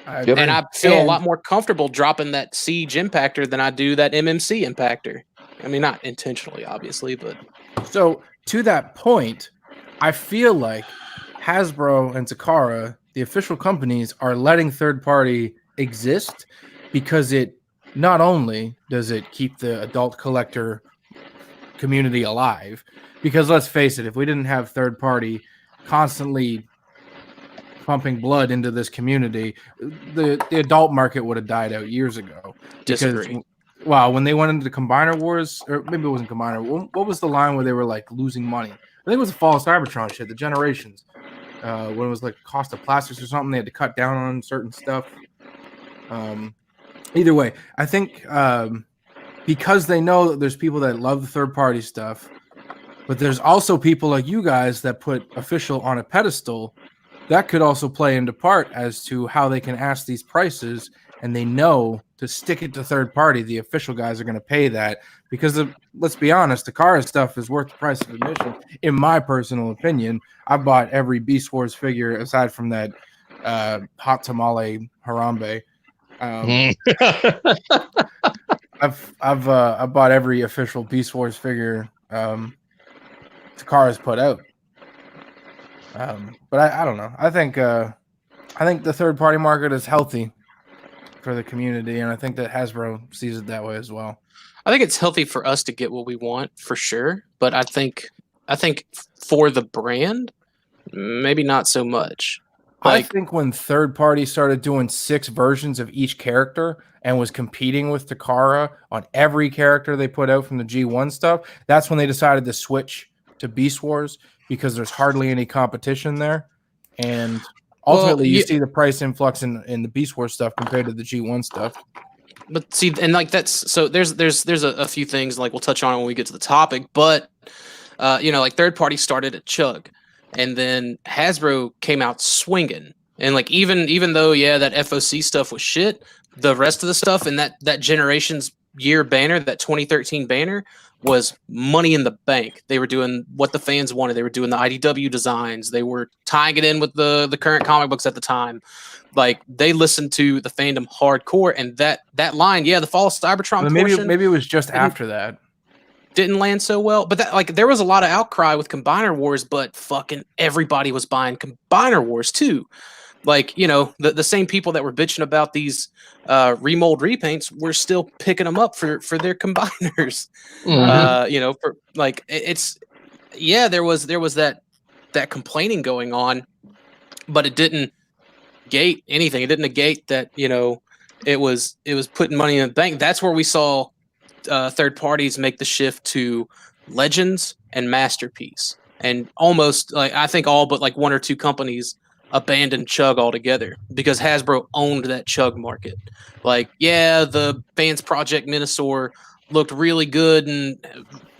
I Yep. And I feel a And- lot more comfortable dropping that Siege Impactor than I do that MMC Impactor. I mean, not intentionally, obviously, but So to that point, I feel like Hasbro and Takara, the official companies, are letting third party exist because it not only does it keep the adult collector community alive, because let's face it, if we didn't have third party constantly pumping blood into this community, the adult market would have died out years ago. disagree. Wow, when they went into the Combiner Wars, or maybe it wasn't Combiner. What was the line where they were like losing money? think it was the Fall of Cybertron shit, the Generations. When it was like cost of plastics or something, they had to cut down on certain stuff. Either way, I think because they know that there's people that love the third-party stuff, but there's also people like you guys that put official on a pedestal. That could also play into part as to how they can ask these prices, and they know to stick it to third party. The official guys are going to pay that because let's be honest, the Kara stuff is worth the price of admission. In my personal opinion, I bought every Beast Wars figure aside from that hot tamale Harambe. I bought every official Beast Wars figure Takara's put out. But I don't know. I think the third party market is healthy for the community, and I think that Hasbro sees it that way as well. I think it's healthy for us to get what we want for sure, but I think for the brand, maybe not so much. I think when third party started doing 6 versions of each character and was competing with Takara on every character they put out from the G1 stuff, that's when they decided to switch to Beast Wars because there's hardly any competition there. And ultimately, you see the price influx in the Beast Wars stuff compared to the G1 stuff. But see, and like that's so there's a few things like we'll touch on when we get to the topic, but like third party started at Chug, and then Hasbro came out swinging, and like even though that FOC stuff was shit, the rest of the stuff in that Generations year banner, that 2013 banner, was money in the bank. They were doing what the fans wanted. They were doing the IDW designs. They were tying it in with the current comic books at the time. Like they listened to the fandom hardcore, and that line, the Fall of Cybertron portion, maybe it was just after that didn't land so well. But that there was a lot of outcry with Combiner Wars, but fucking everybody was buying Combiner Wars too. Like, the same people that were bitching about these remold repaints were still picking them up for their combiners. Mhm. For like there was that complaining going on, but it didn't gate anything. It didn't negate that it was putting money in the bank. That's where we saw third parties make the shift to Legends and Masterpiece, and almost like I think all but like 1 or 2 companies abandoned Chug altogether because Hasbro owned that Chug market. Like, the Fans Project Minosaur looked really good and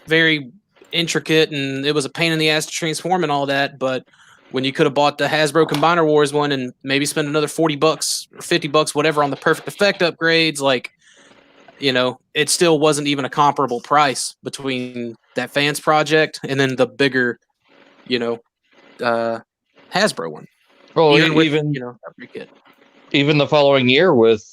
very intricate, and it was a pain in the ass to transform and all that, but when you could have bought the Hasbro Combiner Wars one and maybe spend another $40 or $50, whatever, on the Perfect Effect upgrades, like, it still wasn't even a comparable price between that Fans Project and then the bigger, Hasbro one. Well, Even even the following year with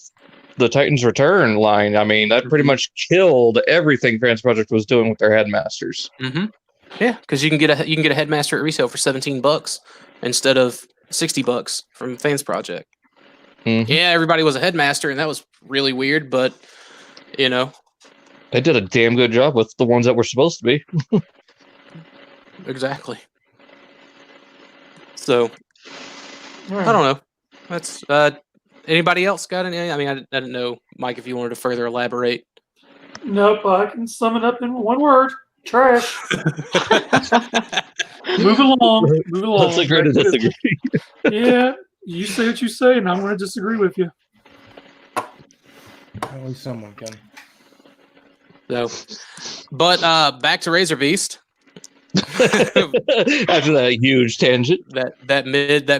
the Titans Return line, I mean, that pretty much killed everything Fans Project was doing with their headmasters. Mm-hmm. Yeah, because you can get a headmaster at resale for $17 instead of $60 from Fans Project. Mm-hmm. Yeah, everybody was a headmaster, and that was really weird, but they did a damn good job with the ones that were supposed to be. Exactly. So I don't know. That's anybody else got any? I mean, I didn't know, Mike, if you wanted to further elaborate. Nope, I can sum it up in one word: trash. Move along. Let's agree to disagree. Yeah, you say what you say, and I'm going to disagree with you. At least someone can. So, but back to Razorbeast. After that huge tangent, that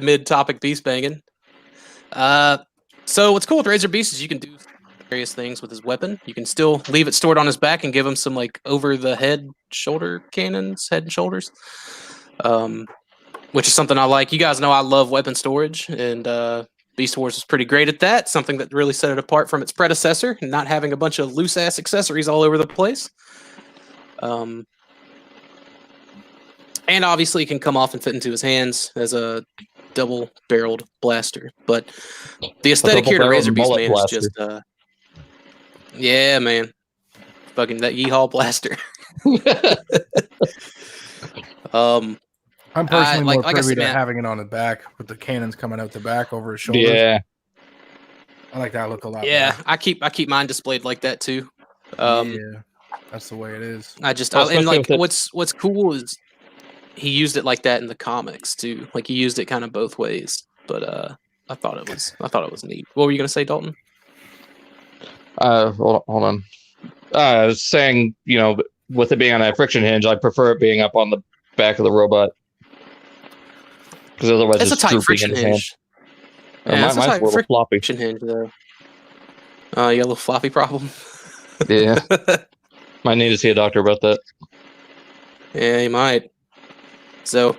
mid topic beast banging. So what's cool with Razorbeast is you can do various things with his weapon. You can still leave it stored on his back and give him some like over the head shoulder cannons, head and shoulders, which is something I like. You guys know I love weapon storage, and Beast Wars is pretty great at that. Something that really set it apart from its predecessor, not having a bunch of loose ass accessories all over the place. And obviously, it can come off and fit into his hands as a double-barreled blaster. But the aesthetic here to Razorbeast, man, is just, yeah, man, fucking that yeehaw blaster. I'm personally more privy to man, having it on the back with the cannons coming out the back over his shoulders. Yeah, I like that look a lot. Yeah, better. I keep mine displayed like that too. Yeah, that's the way it is. And like what's cool is he used it like that in the comics too. Like he used it kind of both ways. But I thought it was neat. What were you gonna say, Dalton? Hold on. I was saying, with it being on that friction hinge, I prefer it being up on the back of the robot. Because otherwise It's a tight friction hinge. Yeah, mine's a little floppy. Friction hinge though. You got a little floppy problem? Yeah. Might need to see a doctor about that. Yeah, you might. So,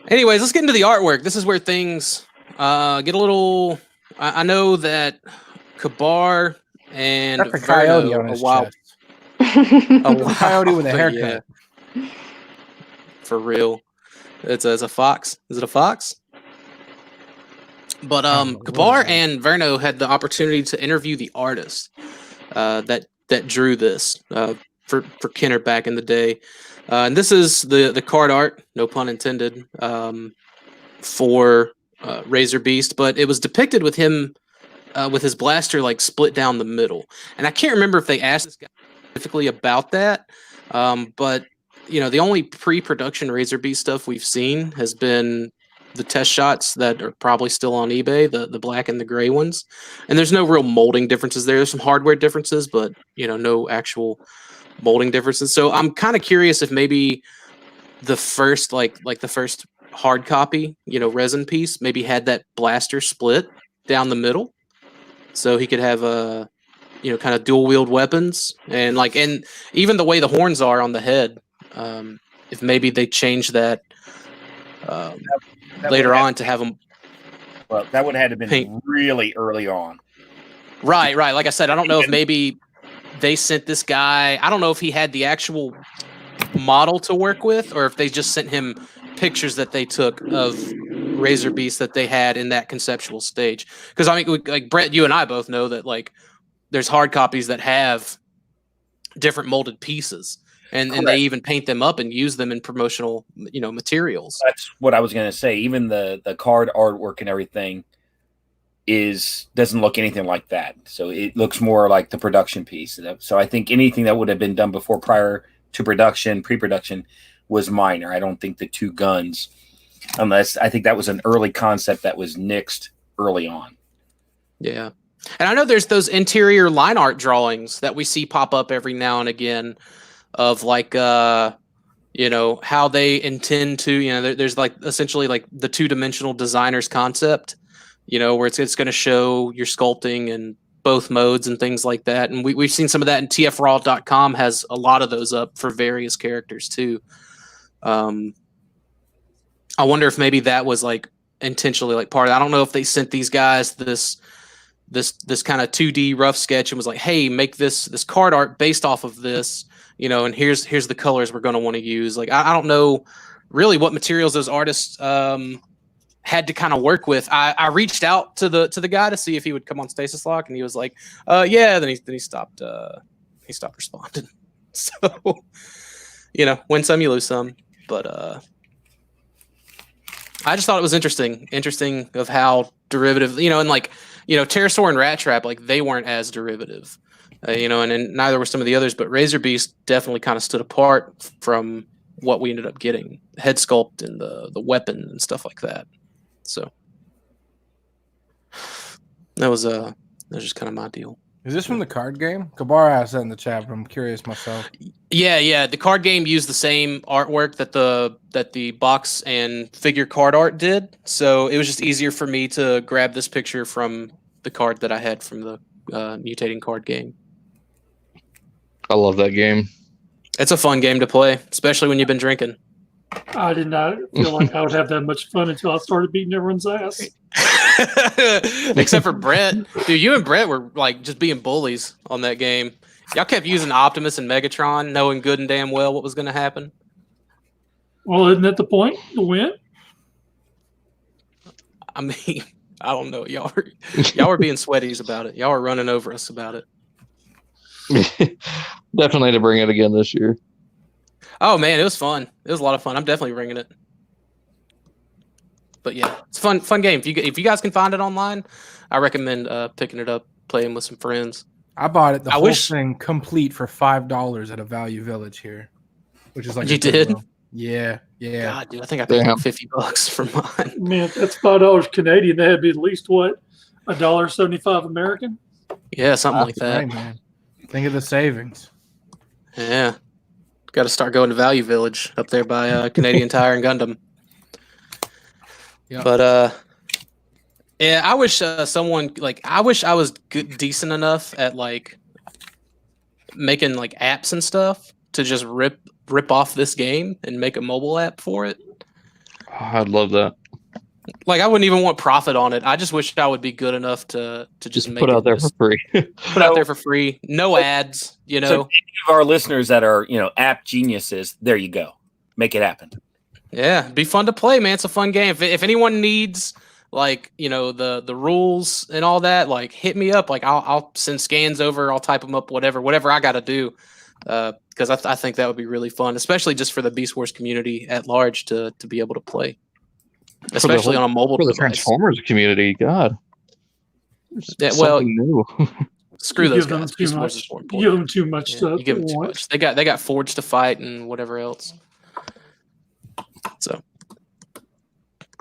anyways, let's get into the artwork. This is where things get a little... I know that Kabar and That's a coyote on his chest. A coyote with a haircut. Yeah. For real. It's a fox. Is it a fox? But Kabar and Verno had the opportunity to interview the artist that drew this for Kenner back in the day. And this is the card art, no pun intended, for Razorbeast, but it was depicted with him with his blaster like split down the middle. And I can't remember if they asked this guy specifically about that, but the only pre-production Razorbeast stuff we've seen has been the test shots that are probably still on eBay, the black and the gray ones. And there's no real molding differences there. There's some hardware differences, but no actual molding differences. So I'm kind of curious if maybe the first like the first hard copy, resin piece maybe had that blaster split down the middle, so he could have kind of dual wield weapons, and even the way the horns are on the head. If maybe they change that later on to have them. Well, that would have had to been really early on. Right. Like I said, I don't know if maybe they sent this guy. I don't know if he had the actual model to work with, or if they just sent him pictures that they took of Razorbeast that they had in that conceptual stage. Because I mean, like Brett, you and I both know that there's hard copies that have different molded pieces. And they even paint them up and use them in promotional, materials. That's what I was going to say. Even the card artwork and everything doesn't look anything like that. So it looks more like the production piece. So I think anything that would have been done before, prior to production, pre-production, was minor. I don't think the two guns, unless I think that was an early concept that was nixed early on. Yeah. And I know there's those interior line art drawings that we see pop up every now and again, of how they intend to, there's essentially the two-dimensional designer's concept, where it's going to show your sculpting in both modes and things like that. And we've seen some of that, and tfraw.com has a lot of those up for various characters too. I wonder if maybe that was intentionally part of it. I don't know if they sent these guys this kind of 2D rough sketch and was like, hey, make this card art based off of this, and here's the colors we're going to want to use. I don't know really what materials those artists had to kind of work with. I reached out to the guy to see if he would come on Stasis Lock, and he was like, yeah. Then he stopped responding. So, win some, you lose some. But I just thought it was interesting of how derivative, and Pterosaur and Rat Trap, they weren't as derivative. And neither were some of the others, but Razorbeast definitely kind of stood apart from what we ended up getting, the head sculpt and the weapon and stuff like that. So that was just kind of my deal. Is this from the card game? Kabar asked that in the chat, but I'm curious myself. Yeah. The card game used the same artwork that the box and figure card art did, so it was just easier for me to grab this picture from the card that I had from the mutating card game. I love that game. It's a fun game to play, especially when you've been drinking. I did not feel like I would have that much fun until I started beating everyone's ass. Except for Brett. Dude, you and Brett were just being bullies on that game. Y'all kept using Optimus and Megatron, knowing good and damn well what was going to happen. Well, isn't that the point? To win? I mean, I don't know. Y'all were being sweaties about it. Y'all were running over us about it. Definitely to bring it again this year. Oh man, it was fun. It was a lot of fun. I'm definitely bringing it. But yeah, it's a fun game. If you guys can find it online, I recommend picking it up, playing with some friends. I bought it the whole thing complete for $5 at a Value Village here, which is you did. Yeah. God, dude, I think I paid Damn. like $50 for mine. Man, that's $5 Canadian. That had to be at least what, $1.75 American. Yeah, something like that. Right, man. Think of the savings. Yeah, got to start going to Value Village up there by Canadian Tire and Gundam. Yep. But yeah, I wish someone I wish I was decent enough at like making like apps and stuff to just rip off this game and make a mobile app for it. Oh, I'd love that. Like I wouldn't even want profit on it. I just wish I would be good enough to just make put it out there for free. put out there for free, no ads. You know, So any of our listeners that are, app geniuses, there you go. Make it happen. yeah, it'd be fun to play, man. It's a fun game. If anyone needs like the rules and all that, like hit me up. Like I'll send scans over. I'll type them up. Whatever I got to do. Because I think that would be really fun, especially just for the Beast Wars community at large to be able to play, especially on a mobile For the device. Transformers community, God. Yeah, well, Something new. screw You those give them guys. too Beast Wars much. is more You give important. them too much Yeah, stuff. you give them at too once. much. They got Forge to fight and whatever else. So,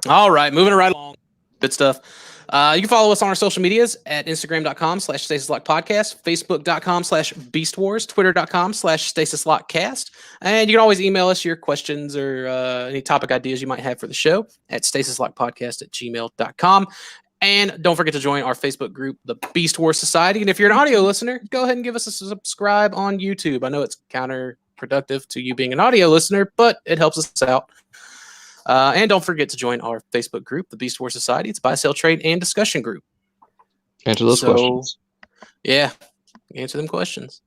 all right, moving right along. Good stuff. You can follow us on our social medias at Instagram.com/StasisLockPodcast, Facebook.com/BeastWars, Twitter.com/StasisLockCast. And you can always email us your questions or any topic ideas you might have for the show at StasisLockPodcast@gmail.com. And don't forget to join our Facebook group, the Beast Wars Society. And if you're an audio listener, go ahead and give us a subscribe on YouTube. I know it's counterproductive to you being an audio listener, but it helps us out. And don't forget to join our Facebook group, the Beast Wars Society. It's a buy, sell, trade, and discussion group. Answer those questions. Yeah, answer them questions.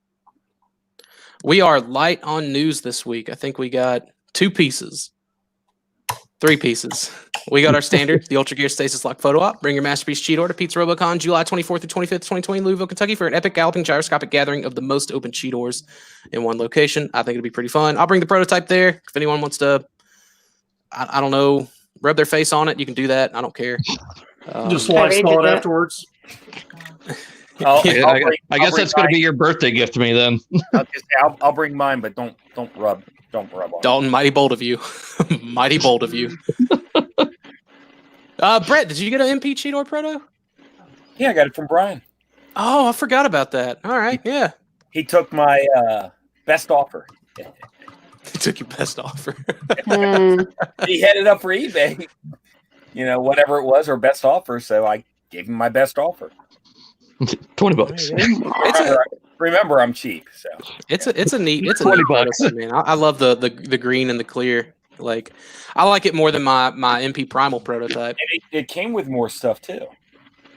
We are light on news this week. I think we got 3 pieces. We got our standard, the Ultra Gear Stasis Lock Photo Op. Bring your masterpiece cheat order. Pizza Robocon, July 24th through 25th, 2020, Louisville, Kentucky, for an epic galloping gyroscopic gathering of the most open cheat ors in one location. I think it'll be pretty fun. I'll bring the prototype there. If anyone wants to, I don't know, rub their face on it, you can do that. I don't care. Just I already lifestyle did it that. afterwards. I'll I guess bring that's going to mine. be your birthday gift to me then. I'll bring mine, but don't rub on it. Dalton, mighty bold of you. Mighty bold of you. Brett, did you get an MP cheat or proto? Yeah, I got it from Brian. Oh, I forgot about that. All right, yeah. He took my best offer. He took your best offer. He had it up for eBay. Whatever it was, or best offer. So I gave him my best offer. $20. Remember, I'm cheap. So It's a neat $20, prototype, man. I love the green and the clear. Like, I like it more than my MP Primal prototype. and it came with more stuff too.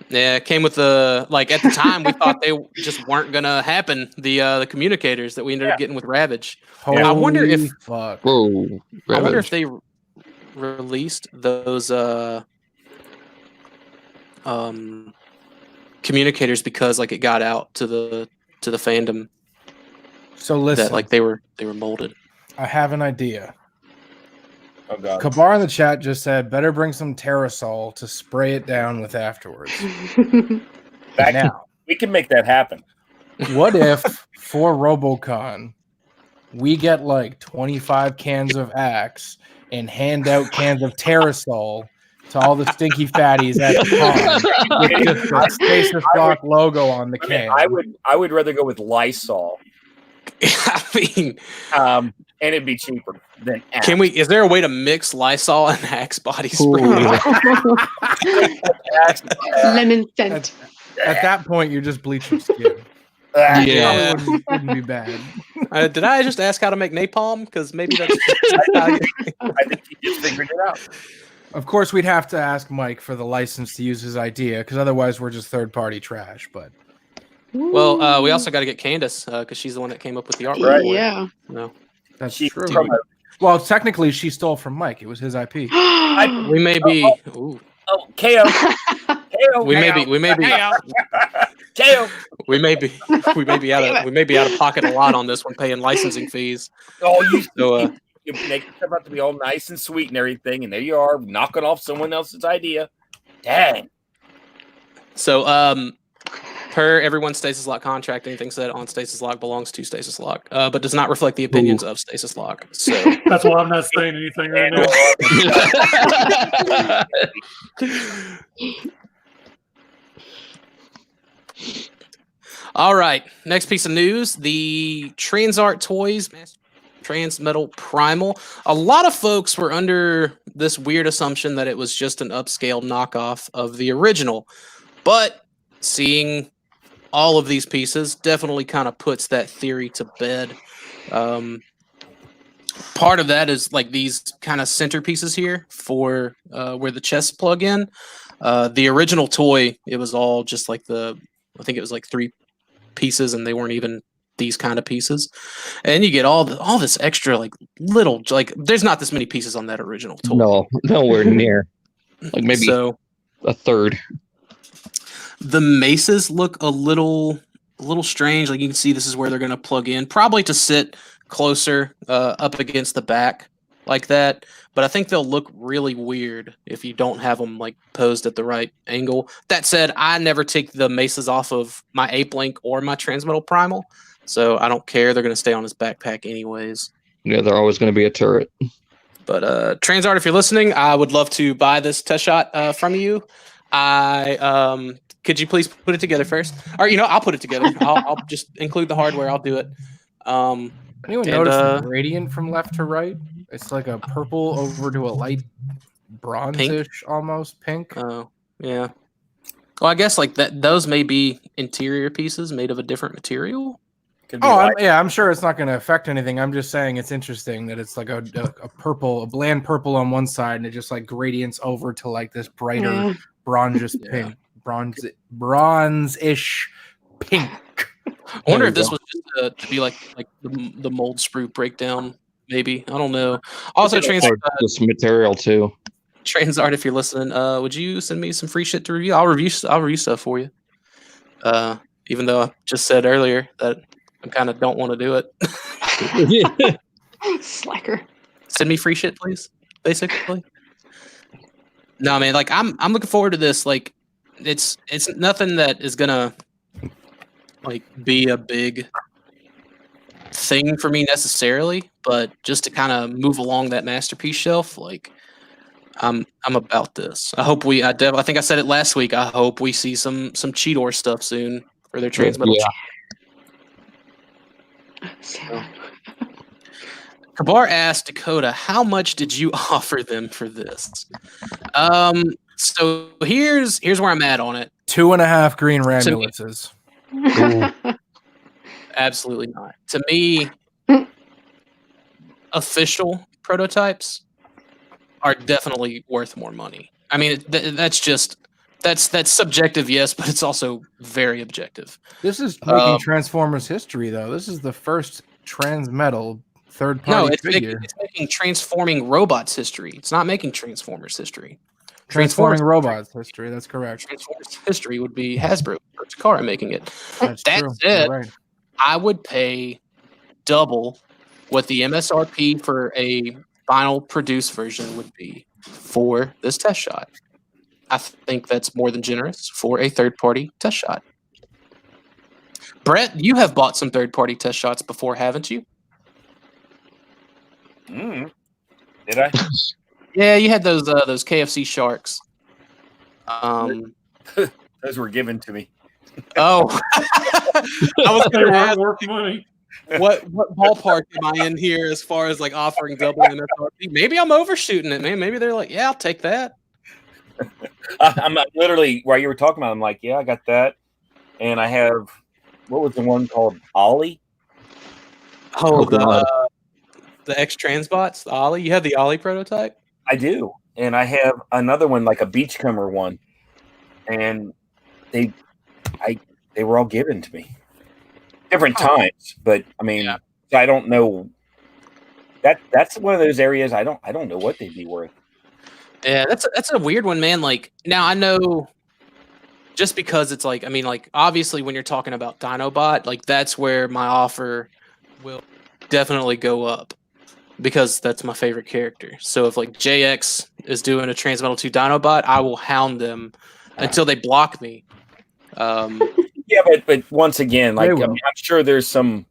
Yeah, it came with at the time we thought they just weren't gonna happen. The communicators that we ended up getting with Ravage. I wonder if fuck. Whoa. I wonder if they released those communicators because it got out to the fandom So listen, that they were molded. I have an idea. Oh god. Kabar in the chat just said, better bring some Terrasol to spray it down with afterwards. Now, We can make that happen. what if for Robocon we get 25 cans of Axe and hand out cans of Terrasol to all the stinky fatties at the con with just the Stasis Lock logo on the can? I would rather go with Lysol. I mean, And it'd be cheaper than Axe. is there a way to mix Lysol and Axe body spray? Lemon scent. At that point, you're just bleaching skin. Yeah. Wouldn't be bad. Did I just ask how to make napalm? Because maybe that's. I think he just figured it out. Of course, we'd have to ask Mike for the license to use his idea, because otherwise we're just third-party trash. But Well, we also got to get Candace because she's the one that came up with the artwork. Right. for it. Yeah. No. that's She- true. Well, technically, she stole from Mike. It was his IP. We may be. Ooh, Oh, KO. KO. we may be. We may be. KO. We may be. We may be out of. We may be out of pocket a lot on this one, paying licensing fees. Oh, you So, you make yourself out to be all nice and sweet and everything, and there you are knocking off someone else's idea. Dang. So Per everyone's Stasis Lock contract, anything said on Stasis Lock belongs to Stasis Lock, but does not reflect the opinions of Stasis Lock. So That's why I'm not saying anything right now. All right, next piece of news: the Transart Toys Transmetal Primal. A lot of folks were under this weird assumption that it was just an upscale knockoff of the original, but seeing all of these pieces definitely kind of puts that theory to bed. Part of that is like these kind of centerpieces here for where the chests plug in. The original toy, it was all just like I think it was like 3 pieces, and they weren't even these kind of pieces. And you get all this extra like little, like there's not this many pieces on that original toy. No, nowhere near. Like maybe a third. The maces look a little strange. Like you can see, this is where they're going to plug in, probably to sit closer up against the back like that. But I think they'll look really weird if you don't have them like posed at the right angle. That said, I never take the maces off of my Ape Link or my Transmetal Primal, so I don't care. They're going to stay on his backpack anyways. Yeah, they're always going to be a turret. But Transart, if you're listening, I would love to buy this test shot from you. Could you please put it together first? Or, I'll put it together. I'll just include the hardware. I'll do it. Anyone notice the gradient from left to right? It's like a purple over to a light bronzish, almost pink. Oh, yeah. Well, I guess like that. Those may be interior pieces made of a different material. I'm sure it's not going to affect anything. I'm just saying it's interesting that it's like a bland purple on one side, and it just like gradients over to like this brighter bronzish pink. Bronze-ish pink. I wonder if this was just to be like the mold sprue breakdown. Maybe, I don't know. Also, this material too. Transart, if you're listening, would you send me some free shit to review? I'll review stuff for you. Even though I just said earlier that I kind of don't want to do it. Slacker. Send me free shit, please. Basically. No, man. Like I'm looking forward to this. Like it's nothing that is gonna like be a big thing for me necessarily, but just to kind of move along that masterpiece shelf, like I'm about this. I hope I think I said it last week. I hope we see some Cheetor stuff soon for their Transmetal. Yeah. Kabar asked Dakota, how much did you offer them for this? So here's where I'm at on it. 2.5 green Ramulances. Absolutely not. To me, official prototypes are definitely worth more money. I mean, that's subjective, yes, but it's also very objective. This is making Transformers history, though. This is the first Transmetal third-party figure. It's making transforming robots history. It's not making Transformers history. Transforming robots history. That's correct. Transformers history would be Hasbro or Takara making it. That's true. Said, right. I would pay double what the MSRP for a final produced version would be for this test shot. I think that's more than generous for a third-party test shot. Brett, you have bought some third-party test shots before, haven't you? Did I? Yeah, you had those KFC sharks. Those were given to me. Oh, I was going to ask worth money. what ballpark am I in here as far as like offering double MSRP? Maybe I'm overshooting it, man. Maybe they're like, yeah, I'll take that. I'm literally while you were talking about it, I'm like, yeah, I got that, and I have what was the one called Ollie? Oh, the X Transbots, the Ollie. You have the Ollie prototype? I do, and I have another one like a Beachcomber one, and they were all given to me, different times. But I mean, I don't know. That's one of those areas I don't know what they'd be worth. Yeah, that's a weird one, man. Like now I know just because it's like, I mean, like obviously when you're talking about Dinobot, like that's where my offer will definitely go up because that's my favorite character. So if like JX is doing a Transmetal 2 Dinobot, I will hound them until they block me. Yeah, Yeah, but once again, like I'm sure there's some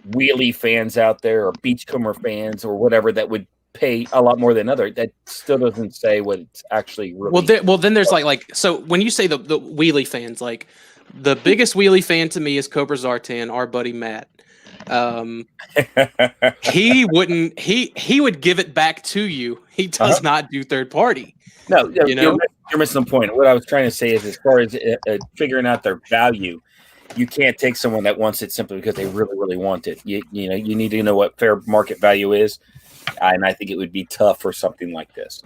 wheelie fans out there or Beachcomber fans or whatever that would pay a lot more than other. That still doesn't say what it's actually really. Well, then there's like so when you say the wheelie fans, like the biggest wheelie fan to me is Cobra Zartan, our buddy Matt. He would give it back to you. He does not do third party. No, you're missing the point. What I was trying to say is, as far as figuring out their value, you can't take someone that wants it simply because they really, really want it. You need to know what fair market value is, and I think it would be tough for something like this.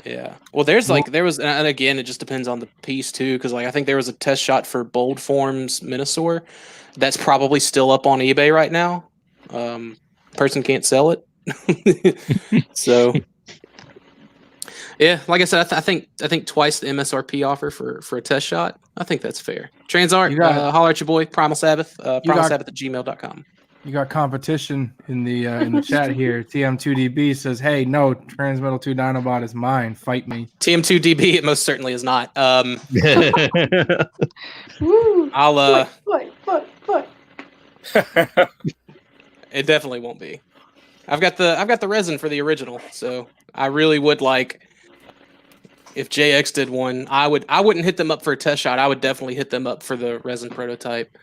Yeah. Well, there was, and again, it just depends on the piece too, because like I think there was a test shot for Bold Forms Minosaur that's probably still up on eBay right now. Person can't sell it, so. Yeah, like I said, I think twice the MSRP offer for a test shot. I think that's fair. Transart, holler at your boy, Primal Sabbath, primalsabbath@gmail.com. You got competition in the chat here. TM2DB says, "Hey, no, Transmetal 2 Dinobot is mine. Fight me." TM2DB, it most certainly is not. Woo. I'll Foot. It definitely won't be. I've got the resin for the original, so I really would like. If JX did one, I wouldn't hit them up for a test shot. I would definitely hit them up for the resin prototype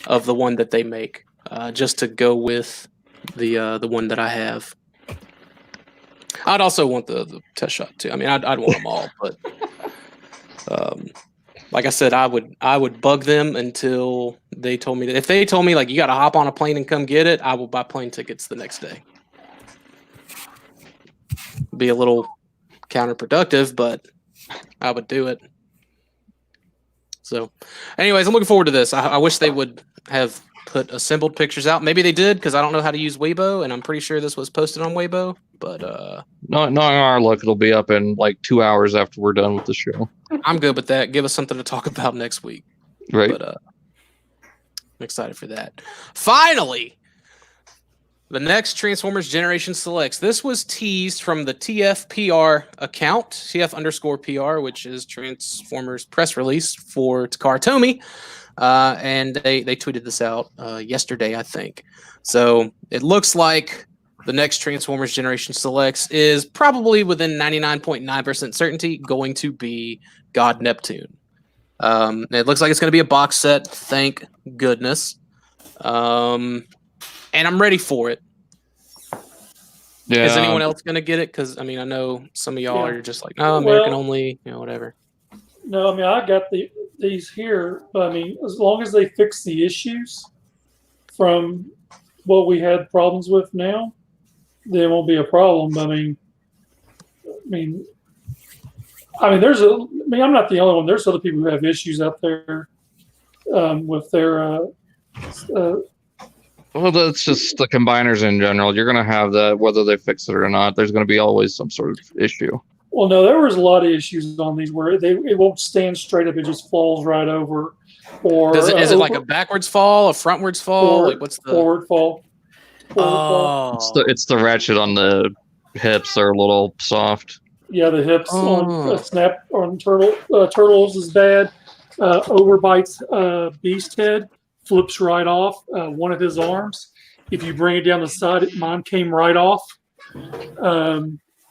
of the one that they make, just to go with the one that I have. I'd also want the test shot too. I mean, I'd want them all, but like I said, I would bug them until they told me that. If they told me like you got to hop on a plane and come get it, I will buy plane tickets the next day. Be a little counterproductive, but I would do it. So anyways, I'm looking forward to this. I wish they would have put assembled pictures out. Maybe they did, because I don't know how to use Weibo, and I'm pretty sure this was posted on Weibo, but not in our luck, it'll be up in like 2 hours after we're done with the show. I'm good with that. Give us something to talk about next week. Right. But I'm excited for that. Finally, the next Transformers Generation Selects. This was teased from the TFPR account, TF_PR, which is Transformers press release for Takara Tomy. And they tweeted this out yesterday, I think. So it looks like the next Transformers Generation Selects is probably within 99.9% certainty going to be God Neptune. It looks like it's going to be a box set, thank goodness. And I'm ready for it. Yeah. Is anyone else going to get it? Because, I mean, I know some of y'all are just like, no, American only, whatever. No, I mean, I got these here. But, I mean, as long as they fix the issues from what we had problems with now, there won't be a problem. I mean, I'm not the only one. There's other people who have issues out there with their well, that's just the combiners in general. You're going to have that whether they fix it or not. There's going to be always some sort of issue. Well, no, there was a lot of issues on these where it won't stand straight up. It just falls right over. Or is it like a backwards fall, a frontwards fall? Like what's the forward fall? Oh, it's the ratchet on the hips are a little soft. Yeah, the hips on Snap on Turtles is bad. Overbites Beast Head. Flips right off one of his arms. If you bring it down the side, mine came right off.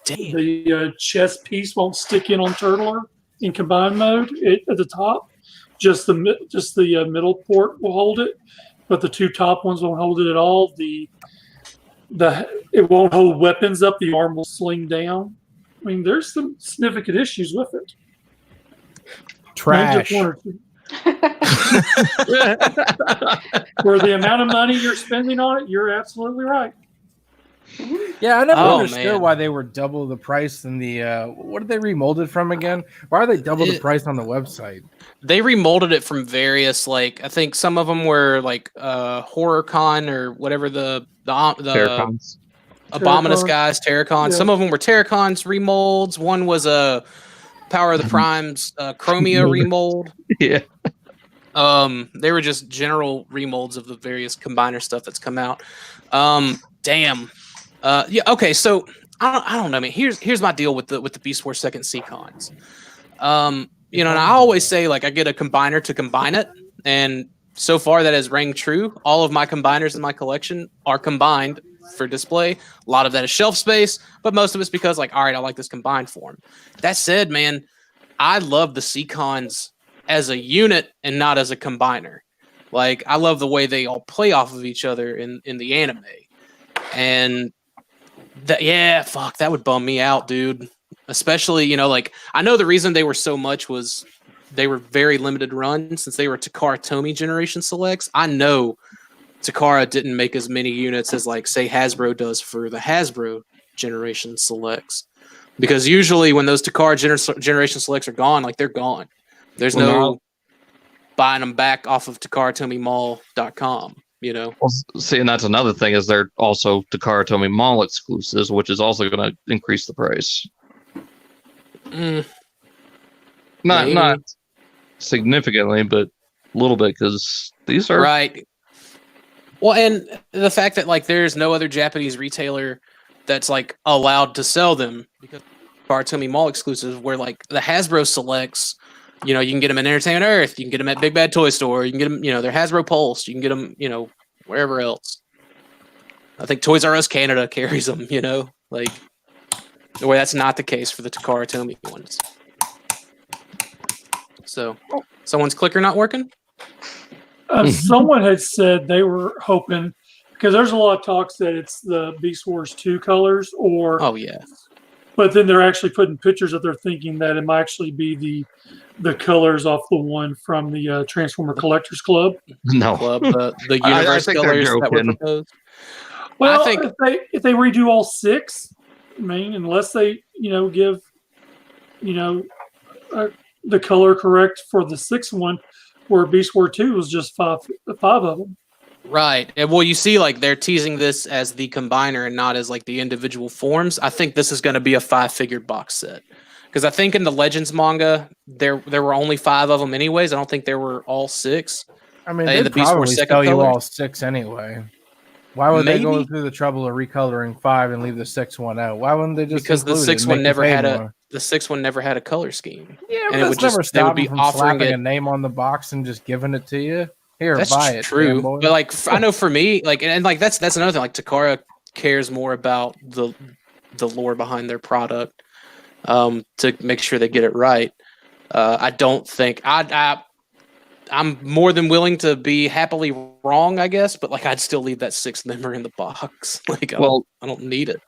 The chest piece won't stick in on Turtler in combined mode at the top. Just the middle port will hold it, but the two top ones won't hold it at all. It won't hold weapons up. The arm will sling down. I mean, there's some significant issues with it. Trash. For the amount of money you're spending on it, you're absolutely right. Yeah, I never understood why they were double the price than the what did they remold it from again? Why are they double the price on the website? They remolded it from various, like, I think some of them were like HorrorCon or whatever the Terracons. Abominous guys, Terracon. Yeah. Some of them were Terracons remolds. One was a Power of the Primes Chromia remold. Yeah. They were just general remolds of the various combiner stuff that's come out. Damn. Yeah. Okay. So I don't know. I mean, here's my deal with the Beast Wars Second Seacons. And I always say, like, I get a combiner to combine it, and so far that has rang true. All of my combiners in my collection are combined for display. A lot of that is shelf space, but most of it's because like, all right, I like this combined form. That said, man, I love the Seacons as a unit and not as a combiner. Like, I love the way they all play off of each other in the anime. And that would bum me out, dude. Especially, you know, like, I know the reason they were so much was they were very limited run since they were Takara Tomy generation selects. I know Takara didn't make as many units as, like, say Hasbro does for the Hasbro generation selects. Because usually when those Takara generation selects are gone, like, they're gone. There's no buying them back off of TakaraTomyMall.com, you know? Well, see, and that's another thing is they're also Takara Tomy Mall exclusives, which is also going to increase the price. Not significantly, but a little bit, because these are... Right. Well, and the fact that, like, there's no other Japanese retailer that's, like, allowed to sell them because Takara Tomy Mall exclusives, where, like, the Hasbro selects, you know, you can get them in Entertainment Earth, you can get them at Big Bad Toy Store, you can get them, you know, they're Hasbro Pulse, you can get them, you know, wherever else. I think Toys R Us Canada carries them, you know, like, the way that's not the case for the Takara Tomy ones. So, someone's clicker not working? Someone had said they were hoping, because there's a lot of talks that it's the Beast Wars 2 colors, or Oh, yeah. but then they're actually putting pictures that they're thinking that it might actually be the colors off the one from the Transformer Collectors Club. No. Club, the universe think they're colors that were joking. proposed. Well, I think- if they redo all 6, I mean, unless they, you know, give, you know, the color correct for the 6th one, where Beast War 2 was just five of them. Right. And well, you see, like, they're teasing this as the combiner and not as, like, the individual forms. I think this is going to be a 5-figure box set. Because I think in the Legends manga, there were only 5 of them anyways. I don't think there were all 6. I mean, And they'd the Beast Wars probably second sell you color? all 6 anyway. Why would they go Maybe. through the trouble of recoloring 5 and leave the 6th one out? Why wouldn't they just Because the include it 6th and one make you never pay had more? the 6th one never had a color scheme. Yeah, and but it would that's never just- they would stopped be them from offering slapping it- a name on the box and just giving it to you. Here, That's buy it. true. fanboy. But, like, I know for me, like, and like that's another thing. Like, Takara cares more about the lore behind their product, to make sure they get it right. I don't think I'm more than willing to be happily wrong, I guess, but, like, I'd still leave that 6th member in the box. Like, I don't need it.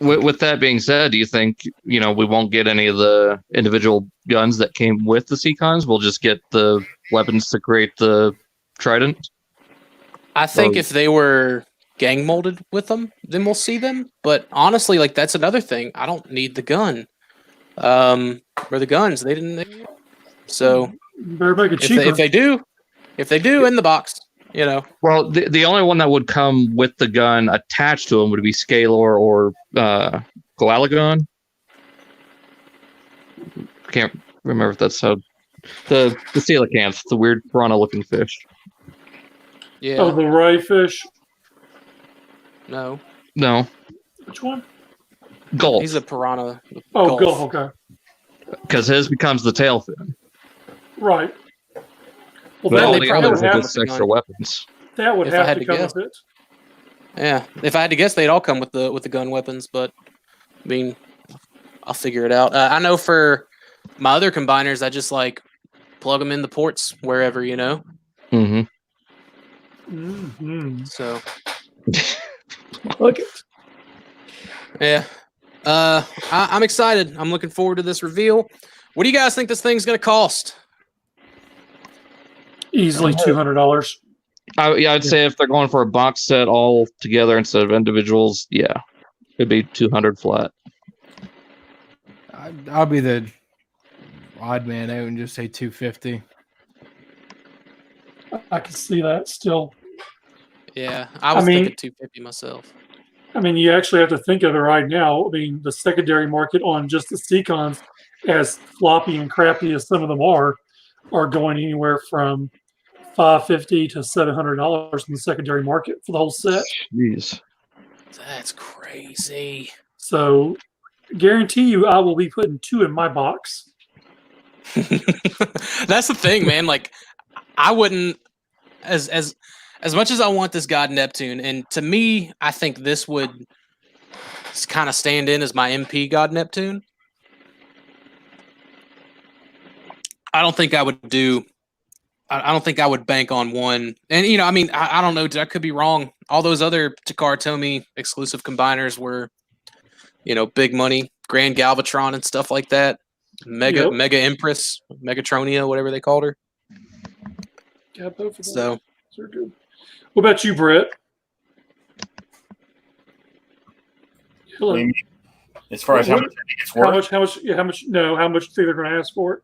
With that being said, do you think, you know, we won't get any of the individual guns that came with the Seacons? We'll just get the weapons to create the Trident? I think if they were gang molded with them, then we'll see them. But honestly, like, that's another thing. I don't need the gun. Or the guns. They didn't. So Better make it if cheaper. they do in the box, you know. Well, the only one that would come with the gun attached to him would be Scalor or Galactic. I can't remember if that's how the coelacanth, the weird piranha-looking fish. Yeah. Oh, the ray fish. No. No, Which one? Gulf, He's a piranha. Oh, Gulf. Gulf. Okay. because his becomes the tail fin. Right. Well, But all they the probably others would are have just the extra gun. weapons. that would if I have had to to come guess. with it. Yeah. If I had to guess, they'd all come with the gun weapons, but I mean, I'll figure it out. I know for my other combiners, I just, like, plug them in the ports wherever, you know. Mm-hmm. Mm-hmm. So Look it. yeah. I'm excited. I'm looking forward to this reveal. What do you guys think this thing's gonna cost? Easily $200. I'd say if they're going for a box set all together instead of individuals, yeah, it'd be 200 flat. I'll be the odd man out and just say 250. I can see that still. Yeah, I was mean- thinking 250 myself. I mean, you actually have to think of it right now. I mean, the secondary market on just the Seacons, as floppy and crappy as some of them are going anywhere from $550 to $700 in the secondary market for the whole set. Jeez. That's crazy. So, guarantee you, I will be putting 2 in my box. That's the thing, man. Like, I wouldn't as much as I want this God Neptune, and to me, I think this would kind of stand in as my MP God Neptune. I don't think I would do. I don't think I would bank on one. And I mean, I don't know. I could be wrong. All those other Takara Tomy exclusive combiners were, big money, Grand Galvatron and stuff like that. Mega Empress, Megatronia, whatever they called her. Yeah, both of them. So They're good. What about you, Brett? Hello. As far as how much I think it's worth. How much do you think they're going to ask for it?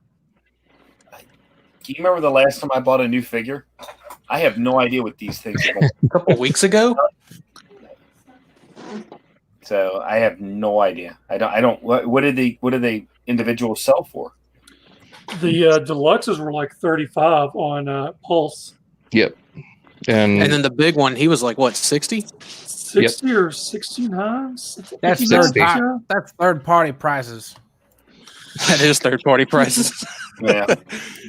Do you remember the last time I bought a new figure? I have no idea what these things are. A couple weeks ago. So I have no idea. I don't. What did they individuals sell for? The deluxes were like 35 on Pulse. Yep. And then the big one, he was like what, 60? 60 or 69? That's third party prices. That is third party prices. Yeah.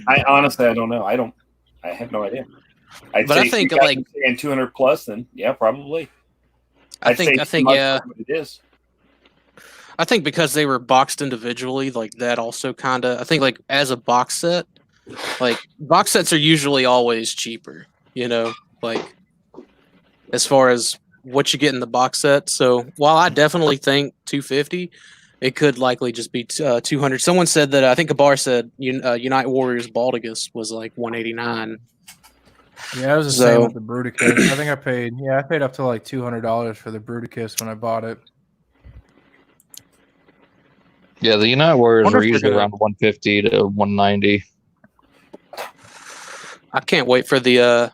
I honestly don't know. I have no idea. But I think like 200 plus, then yeah, probably. I think yeah. What it is. I think because they were boxed individually, like that also kind of. I think like as a box set, like box sets are usually always cheaper. Like as far as what you get in the box set. So while I definitely think 250, it could likely just be 200. Someone said that I think Kabar said Unite Warriors Baldigus was like 189. Yeah, it was the same with the Bruticus. I think I paid up to like $200 for the Bruticus when I bought it. Yeah, the Unite Warriors were usually around 150 to 190. I can't wait for the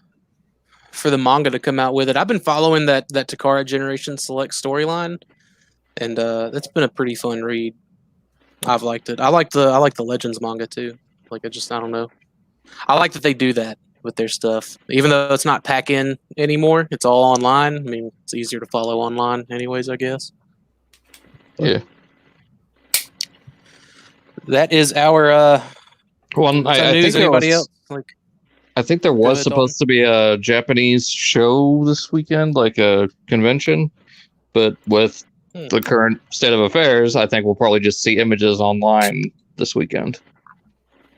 manga to come out with it. I've been following that Takara Generation Select storyline, and that's been a pretty fun read. I've liked it. I like the Legends manga too. Like I don't know. I like that they do that with their stuff, even though it's not pack in anymore. It's all online. I mean, it's easier to follow online, anyways. I guess. Yeah. That is our. Well, I think anybody else like. I think there was supposed to be a Japanese show this weekend, like a convention, but with the current state of affairs, I think we'll probably just see images online this weekend.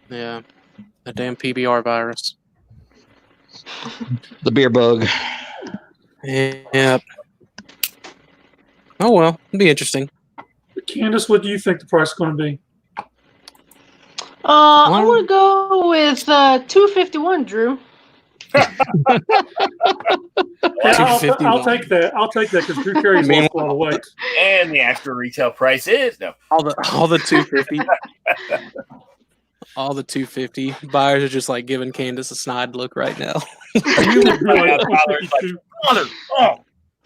Yeah, the damn PBR virus. The beer bug. Yeah. Oh well, it'll be interesting. Candace, what do you think the price is going to be? I'm going to go with 251, Drew. I'll take that. I'll take that because Drew carries a lot of weight. And the actual retail price is all the 250. All the 250 buyers are just like giving Candace a snide look right now.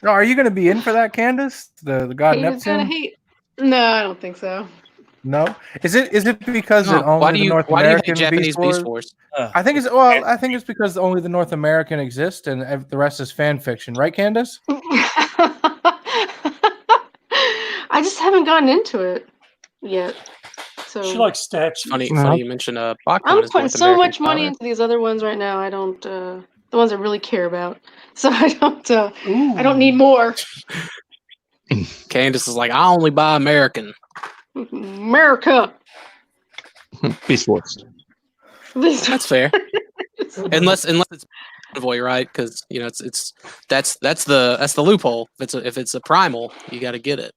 Are you going to be in for that, Candace? The God Neptune? No, I don't think so. No, is it because only the North American Japanese Beast Wars? I think it's because only the North American exists and the rest is fan fiction, right, Candace? I just haven't gotten into it yet. So she likes statues. Funny you mentioned I'm putting so much money into these other ones right now. I don't the ones I really care about. So I don't need more. Candace is like, I only buy American. America. Beast Wars. That's fair. unless it's Convoy, right? Because that's the loophole. If it's a primal, you got to get it.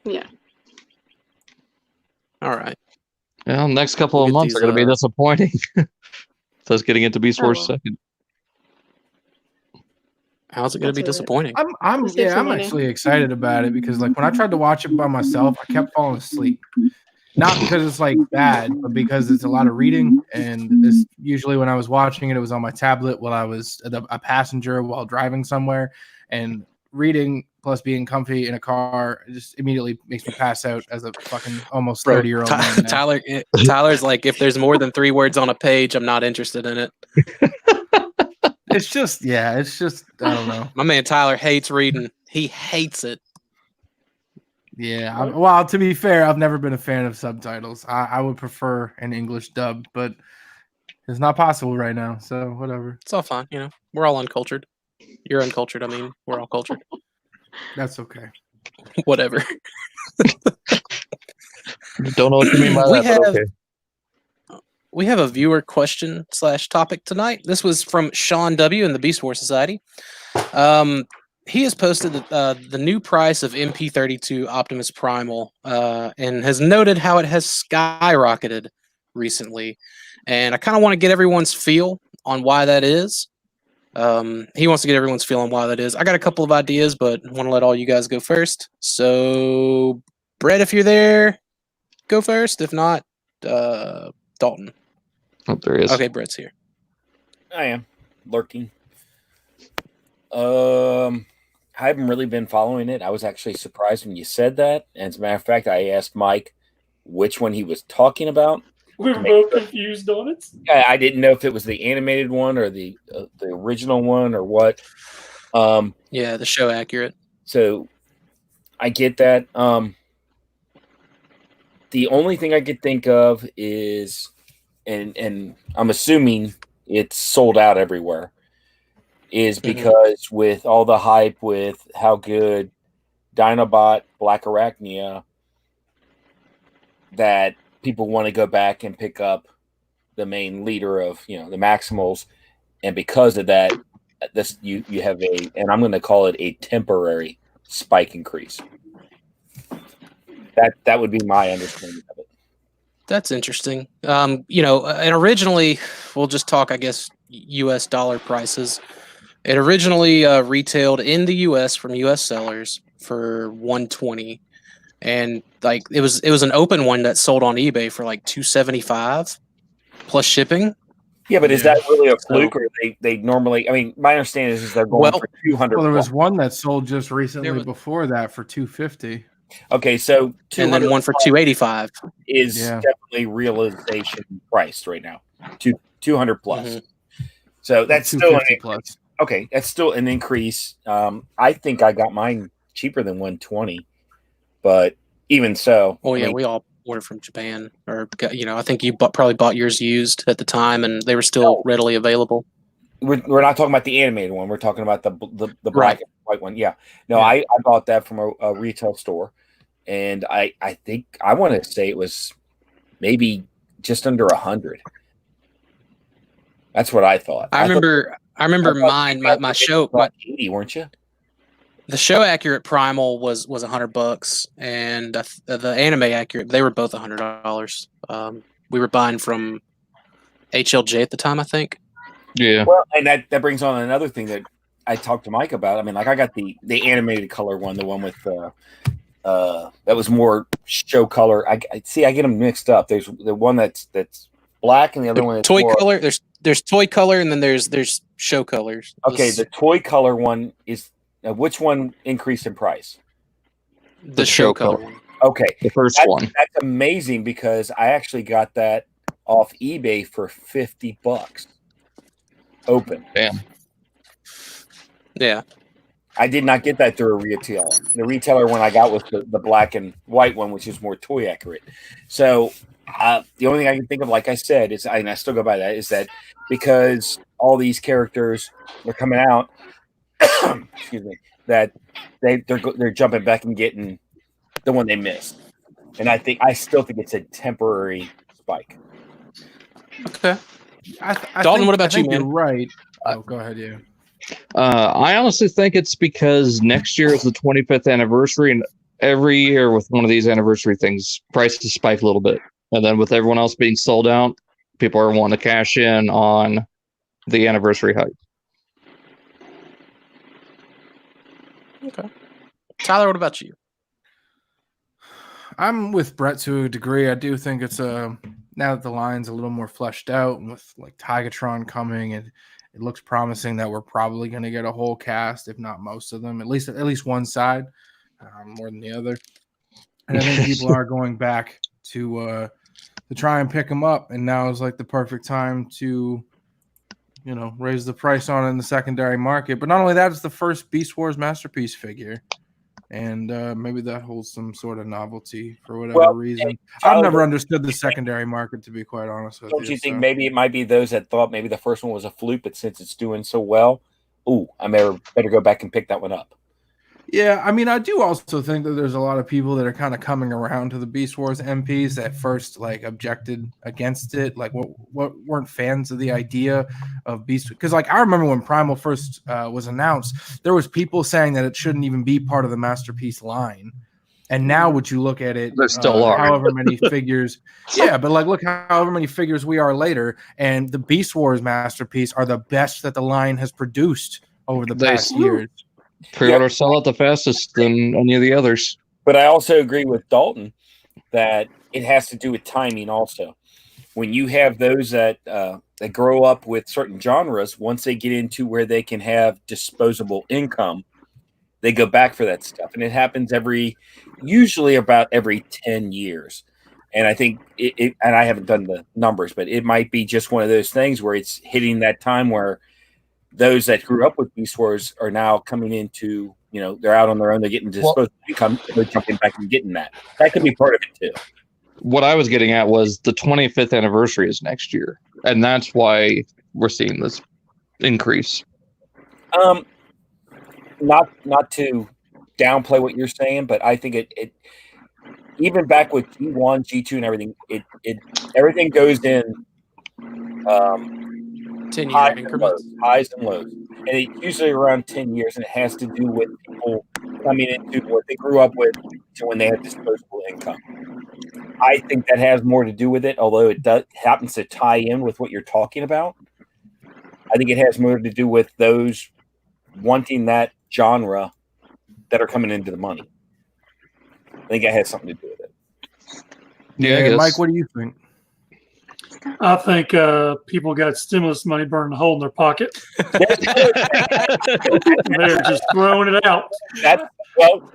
Yeah. All right. Well, next couple of months are going to be disappointing. So it's getting into Beast Wars second. How's it going to be disappointing? I'm actually excited about it because like when I tried to watch it by myself, I kept falling asleep. Not because it's like bad, but because it's a lot of reading. And this usually when I was watching it, it was on my tablet while I was a passenger while driving somewhere. And reading plus being comfy in a car just immediately makes me pass out as a fucking almost 30-year-old man. Tyler's like, if there's more than 3 words on a page, I'm not interested in it. It's just, I don't know. My man Tyler hates reading. He hates it. Yeah. Well, to be fair, I've never been a fan of subtitles. I would prefer an English dub, but It's not possible right now, so whatever. It's all fine. We're all uncultured. You're uncultured. I mean, we're all cultured. That's okay. Whatever. Don't know what you mean by that, but okay. We have a viewer question / topic tonight. This was from Sean W. in the Beast War Society. He has posted the new price of MP32 Optimus Primal and has noted how it has skyrocketed recently. And I kind of want to get everyone's feel on why that is. He wants to get everyone's feel on why that is. I got a couple of ideas, but I want to let all you guys go first. So, Brett, if you're there, go first. If not, Dalton. Oh, there is. Okay, Brett's here. I am lurking. I haven't really been following it. I was actually surprised when you said that. And as a matter of fact, I asked Mike which one he was talking about. We were both confused on it. I didn't know if it was the animated one or the original one or what. Yeah, the show accurate. So I get that. The only thing I could think of is, and I'm assuming it's sold out everywhere, is because with all the hype with how good Dinobot Black Arachnia, that people want to go back and pick up the main leader of the Maximals, and because of that, this you have and I'm going to call it a temporary spike increase. That would be my understanding of it. That's interesting. And originally, we'll just talk, I guess, U.S. dollar prices. It originally retailed in the U.S. from U.S. sellers for $120, and like it was an open one that sold on eBay for like $275 plus shipping. Yeah, but is that really a fluke, or they normally? I mean, my understanding is they're going for $200. Well, there was one that sold just recently before that for $250. Okay, so and then one for $285 is definitely realization priced right now. $200 plus. So that's still an plus. Okay, that's still an increase. I think I got mine cheaper than $120, but even so. Oh yeah, we all ordered from Japan, or I think you probably bought yours used at the time, and they were still readily available. We're not talking about the animated one. We're talking about the black and white one. Yeah. No, I bought that from a retail store, and I think I want to say it was maybe just under 100. That's what I thought. I remember mine. My show. 80, weren't you? The show accurate Primal was $100, and the anime accurate, they were both $100. We were buying from HLJ at the time, I think. Yeah. Well, and that brings on another thing that I talked to Mike about. I mean, like I got the animated color one, the one with that was more show color. I get them mixed up. There's the one that's black, and the other one is toy color. There's toy color, and then there's show colors. Okay, the toy color one is which one increased in price? The show color one. Okay, the first one. That's amazing because I actually got that off eBay for $50. Open. Damn. Yeah. I did not get that through a retailer. The retailer one I got was the black and white one, which is more toy accurate. So the only thing I can think of, like I said, is, and I still go by that, is that because all these characters are coming out, excuse me, that they're jumping back and getting the one they missed. And I still think it's a temporary spike. Okay. Dalton, what about you, man? You're right. Oh, go ahead, yeah. I honestly think it's because next year is the 25th anniversary, and every year with one of these anniversary things, prices spike a little bit. And then with everyone else being sold out, people are wanting to cash in on the anniversary hype. Okay. Tyler, what about you? I'm with Brett to a degree. I do think it's now that the line's a little more fleshed out, and with like Tigatron coming, and it looks promising that we're probably going to get a whole cast, if not most of them, at least one side, more than the other. And I think people are going back to try and pick them up, and now is like the perfect time to, raise the price on it in the secondary market. But not only that, it's the first Beast Wars Masterpiece figure. and maybe that holds some sort of novelty for whatever reason. Tyler, I've never understood the secondary market, to be quite honest with you. Don't you think maybe it might be those that thought maybe the first one was a fluke, but since it's doing so well, I better go back and pick that one up. Yeah, I mean, I do also think that there's a lot of people that are kind of coming around to the Beast Wars MPs that first like objected against it, like what weren't fans of the idea of Beast. Because like I remember when Primal first was announced, there was people saying that it shouldn't even be part of the Masterpiece line. And now, would you look at it? There still are. However many figures. Yeah, but like look however many figures we are later, and the Beast Wars Masterpiece are the best that the line has produced over the past years. Pre-order sell out the fastest than any of the others. But I also agree with Dalton that it has to do with timing also. When you have those that grow up with certain genres, once they get into where they can have disposable income, they go back for that stuff. And it happens usually about every 10 years. And I think and I haven't done the numbers, but it might be just one of those things where it's hitting that time where those that grew up with Beast Wars are now coming into, they're out on their own. They're getting disposable income. They're jumping back and getting that. That could be part of it too. What I was getting at was the 25th anniversary is next year. And that's why we're seeing this increase. Not to downplay what you're saying, but I think it even back with G1, G2 and everything, everything goes in 10-year increments, highs and lows, and it's usually around 10 years, and it has to do with people coming into what they grew up with to when they have disposable income. I think that has more to do with it, although it happens to tie in with what you're talking about. I think it has more to do with those wanting that genre that are coming into the money. I think it has something to do with it. Yeah, Mike, what do you think? I think people got stimulus money burning a hole in their pocket. They're just throwing it out.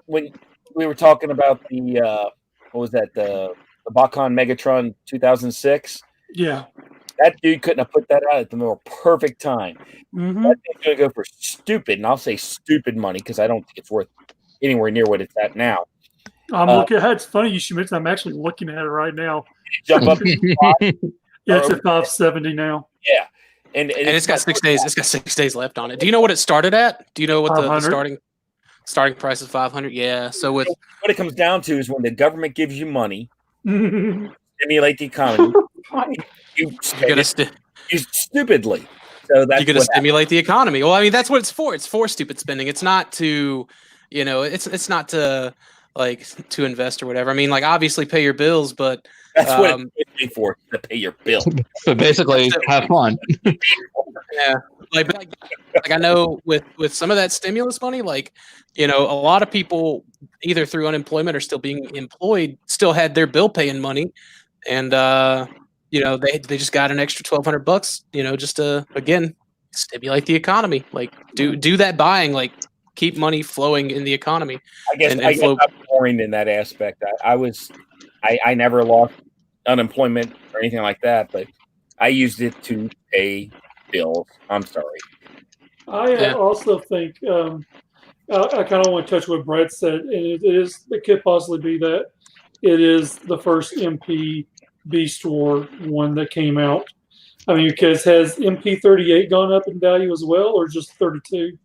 When we were talking about the what was that, the Robocon Megatron 2006? Yeah. That dude couldn't have put that out at the more perfect time. Mm-hmm. That thing's going to go for stupid, and I'll say stupid money because I don't think it's worth anywhere near what it's at now. I'm looking ahead. It's funny you should mention. I'm actually looking at it right now. Jump up. Yeah, it's at 570 now. Yeah, and it's got 6 days. It's got 6 days left on it. Do you know what it started at? Do you know what the starting price is? 500. Yeah. So what it comes down to is when the government gives you money, stimulate the economy. you stupidly. So that's you're going to stimulate the economy. Well, I mean, that's what it's for. It's for stupid spending. It's not to, it's not to to invest or whatever. I mean, obviously pay your bills, but that's what it's for, to pay your bill. So basically, have fun. Yeah, like I know with some of that stimulus money, a lot of people either through unemployment or still being employed still had their bill paying money, and they just got an extra $1,200, just to again stimulate the economy. Do that buying, keep money flowing in the economy. I guess I'm boring in that aspect. I never lost unemployment or anything like that, but I used it to pay bills. I'm sorry. I also think I kind of want to touch what Brett said, and it could possibly be that it is the first MP Beast War one that came out. I mean, because has MP38 gone up in value as well, or just 32?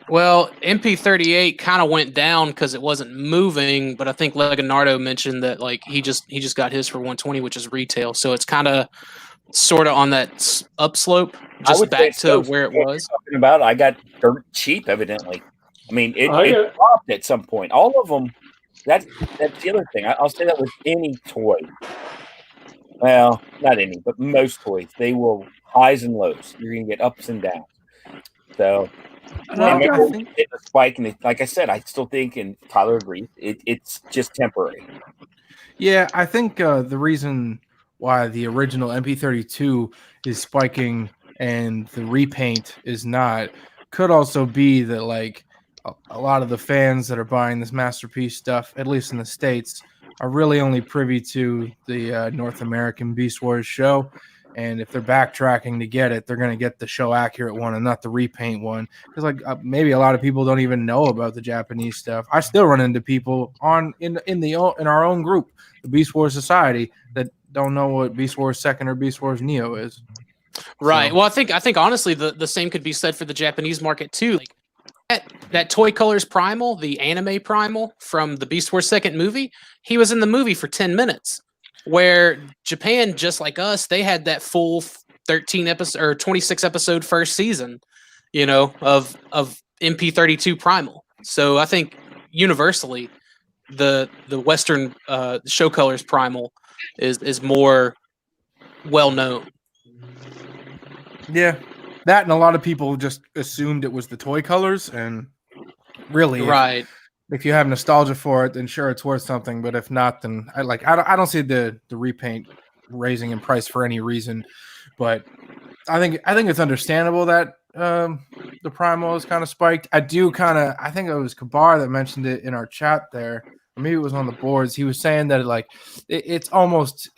Well, MP38 kind of went down because it wasn't moving, but I think Leonardo mentioned that he just got his for 120, which is retail. So it's kind of sort of on that upslope, just back to where it was. Talking about, I got dirt cheap, evidently. I mean, it dropped at some point. All of them. That's the other thing. I'll say that with any toy. Well, not any, but most toys, they will highs and lows. You're going to get ups and downs. So. I think a spike, and like I said, I still think, and Tyler agrees, it's just temporary. Yeah, I think the reason why the original MP32 is spiking and the repaint is not could also be that a lot of the fans that are buying this Masterpiece stuff, at least in the States, are really only privy to the North American Beast Wars show. And if they're backtracking to get it, they're going to get the show accurate one and not the repaint one. Because maybe a lot of people don't even know about the Japanese stuff. I still run into people in our own group, the Beast Wars Society, that don't know what Beast Wars Second or Beast Wars Neo is. Right. So. Well, I think honestly the same could be said for the Japanese market too. Like that Toy Colors Primal, the anime Primal from the Beast Wars Second movie, he was in the movie for 10 minutes. Where Japan, just like us, they had that full 13 episode or 26 episode first season, of MP32 Primal. So I think universally, the Western show colors Primal is more well known. Yeah, that and a lot of people just assumed it was the Toy Colors, and really, right. If you have nostalgia for it, then sure, it's worth something. But if not, then I don't see the repaint raising in price for any reason. But I think it's understandable that the Primal is kind of spiked. I think it was Kabar that mentioned it in our chat there. Or maybe it was on the boards. He was saying that it's almost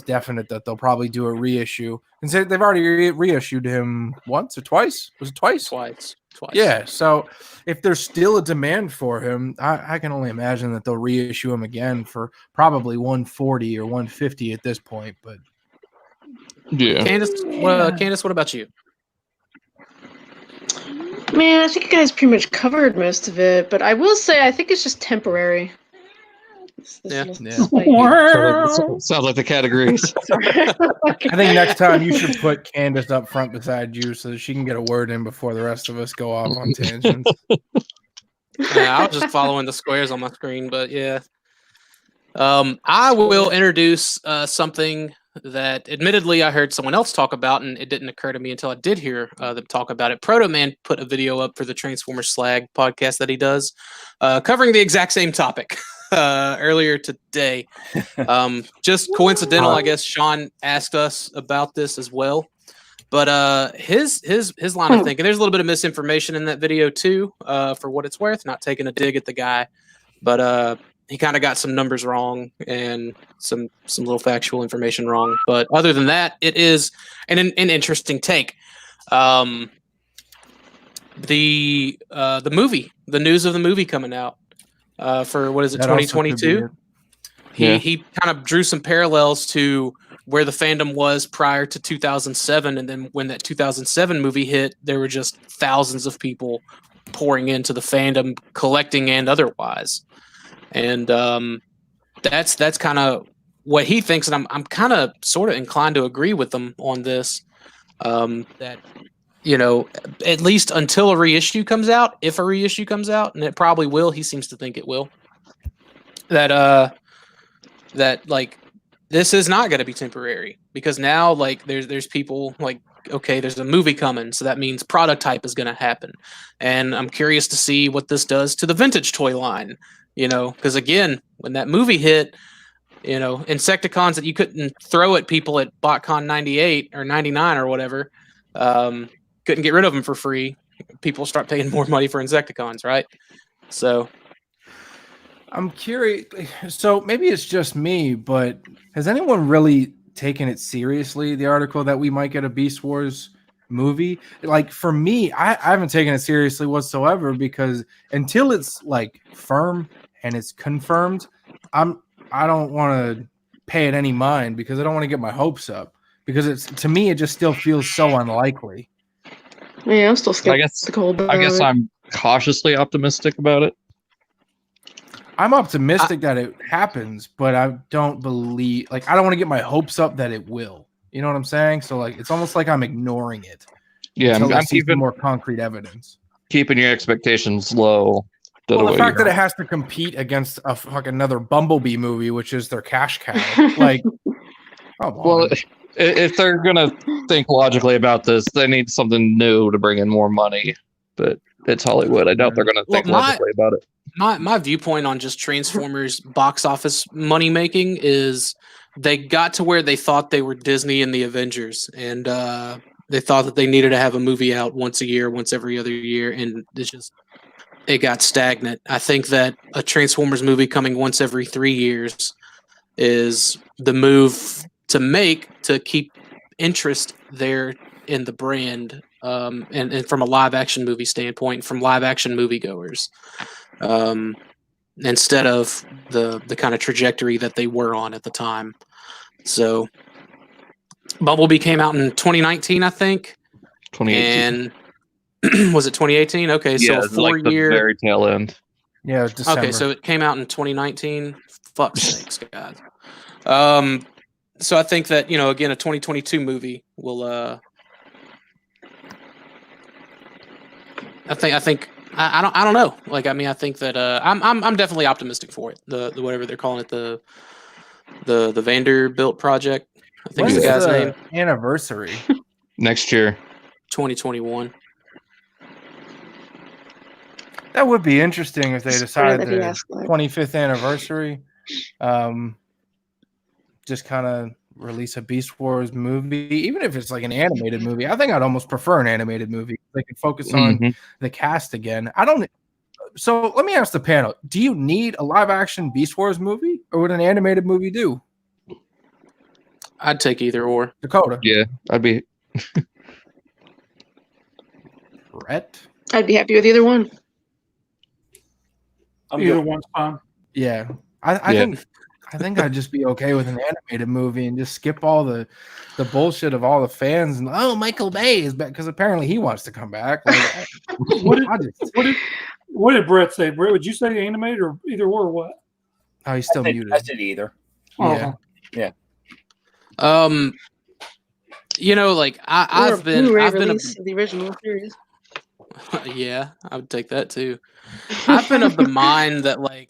definite that they'll probably do a reissue. And so they've already reissued him once or twice. Was it twice? Twice. Yeah. So if there's still a demand for him, I can only imagine that they'll reissue him again for probably 140 or 150 at this point. But yeah, Candace, what about you? Man, I think you guys pretty much covered most of it, but I will say I think it's just temporary. Sounds like the categories. I think next time you should put Candace up front beside you so that she can get a word in before the rest of us go off on tangents. Yeah, I was just following the squares on my screen, but yeah. I will introduce something that admittedly I heard someone else talk about, and it didn't occur to me until I did hear them talk about it. Proto Man put a video up for the Transformers Slag podcast that he does, covering the exact same topic. Earlier today. Just coincidental, I guess Sean asked us about this as well. But his line of thinking, there's a little bit of misinformation in that video too, for what it's worth, not taking a dig at the guy. But he kind of got some numbers wrong and some little factual information wrong. But other than that, it is an interesting take. The movie, the news of the movie coming out. For what is it, 2022? He kind of drew some parallels to where the fandom was prior to 2007, and then when that 2007 movie hit, there were just thousands of people pouring into the fandom, collecting and otherwise. And that's kind of what he thinks, and I'm kind of sort of inclined to agree with him on this. That at least until a reissue comes out, if a reissue comes out, and it probably will, he seems to think it will, that like this is not going to be temporary, because now like there's people like, okay, there's a movie coming, so that means product type is going to happen, and I'm curious to see what this does to the vintage toy line, because again, when that movie hit, Insecticons that you couldn't throw at people at BotCon 98 or 99 or whatever, couldn't get rid of them for free. People start paying more money for Insecticons, right? So I'm curious. So maybe it's just me, but has anyone really taken it seriously, the article that we might get a Beast Wars movie? Like for me, I haven't taken it seriously whatsoever, because until it's like firm and it's confirmed, I don't want to pay it any mind, because I don't want to get my hopes up, because to me it just still feels so unlikely. Yeah, I'm still skeptical about it. I guess I'm cautiously optimistic about it. I'm optimistic that it happens, but I don't believe, I don't want to get my hopes up that it will. You know what I'm saying? So it's almost like I'm ignoring it. Yeah, I'm keeping more concrete evidence. Keeping your expectations low. Well, the fact that it has to compete against another Bumblebee movie, which is their cash cow, well, if they're gonna think logically about this, they need something new to bring in more money. But it's Hollywood. I doubt they're gonna think logically about it. My viewpoint on just Transformers box office money making is they got to where they thought they were Disney and the Avengers, and they thought that they needed to have a movie out once a year, once every other year, and it got stagnant. I think that a Transformers movie coming once every 3 years is the move to make to keep interest there in the brand, and from a live action movie standpoint, from live action moviegoers, instead of the kind of trajectory that they were on at the time. So Bumblebee came out in 2019, I think. 2018. And was it 2018? Okay, Yeah, so a 4 like the year. very tail end. Yeah, it was December. Okay, so it came out in 2019. Fuck's sakes, guys. So I think that, again, a 2022 movie will. I don't know. Like, I mean, I think that I'm definitely optimistic for it. The whatever they're calling it, the Vanderbilt project. I think When's is the guy's the name. anniversary? Next year. 2021. That would be interesting if they decided that he the asked that. 25th anniversary, just kind of release a Beast Wars movie, even if it's like an animated movie. I think I'd almost prefer an animated movie. They could focus on the cast again. So let me ask the panel: do you need a live action Beast Wars movie, or would an animated movie do? I'd take either or. Dakota, Yeah, I'd be. Brett, I'd be happy with either one. Either one's fine. yeah, I think I'd just be okay with an animated movie and just skip all the bullshit of all the fans and Michael Bay is back because apparently he wants to come back. Like, What did Brett say? Brett, would you say animated or either or what? oh, he's still muted. I said either. Yeah. Like I've been release of the original series. yeah, I would take that too. I've been of the mind that like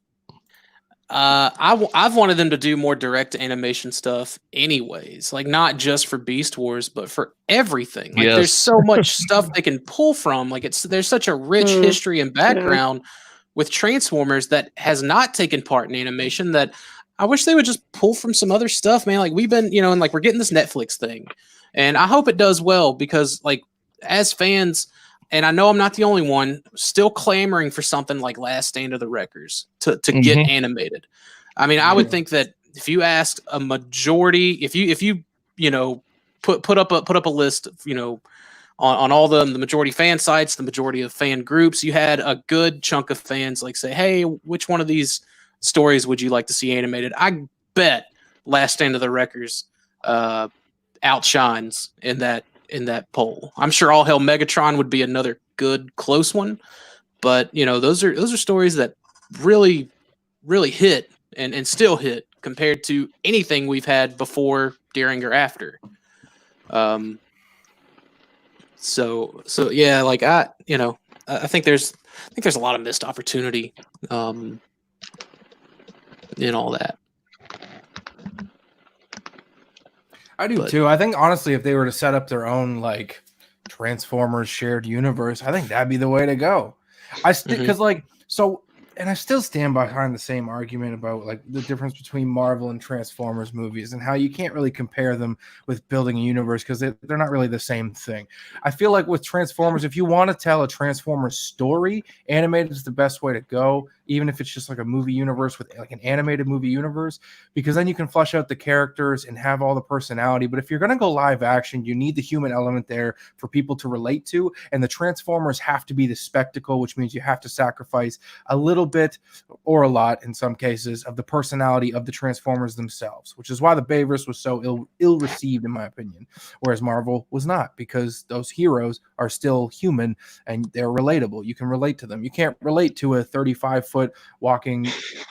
I've wanted them to do more direct animation stuff anyways, like not just for Beast Wars but for everything. Like there's so much stuff they can pull from. Like there's such a rich history and background with Transformers that has not taken part in animation that I wish they would just pull from some other stuff, man. Like we've been, and like we're getting this Netflix thing and I hope it does well because like as fans, and I know I'm not the only one, still clamoring for something like Last Stand of the Wreckers to get animated. I mean, I would think that if you asked a majority, if you put up a list, on all the majority fan sites, the majority of fan groups, you had a good chunk of fans like say, hey, which one of these stories would you like to see animated? I bet Last Stand of the Wreckers outshines in that poll. I'm sure All Hail Megatron would be another good close one, but those are stories that really hit and still hit compared to anything we've had before, during, or after. So yeah, like I think there's a lot of missed opportunity in all that. I do too. I think honestly, if they were to set up their own like Transformers shared universe, I think that'd be the way to go. And I still stand behind the same argument about like the difference between Marvel and Transformers movies and how you can't really compare them with building a universe because they're not really the same thing. I feel like with Transformers, if you want to tell a Transformers story, animated is the best way to go, even if it's just like a movie universe with like an animated movie universe, because then you can flesh out the characters and have all the personality. But if you're going to go live action, you need the human element there for people to relate to. And the Transformers have to be the spectacle, which means you have to sacrifice a little bit or a lot in some cases of the personality of the Transformers themselves, which is why the Bayverse was so ill received in my opinion, whereas Marvel was not, because those heroes are still human and they're relatable. You can relate to them. You can't relate to a 35-foot walking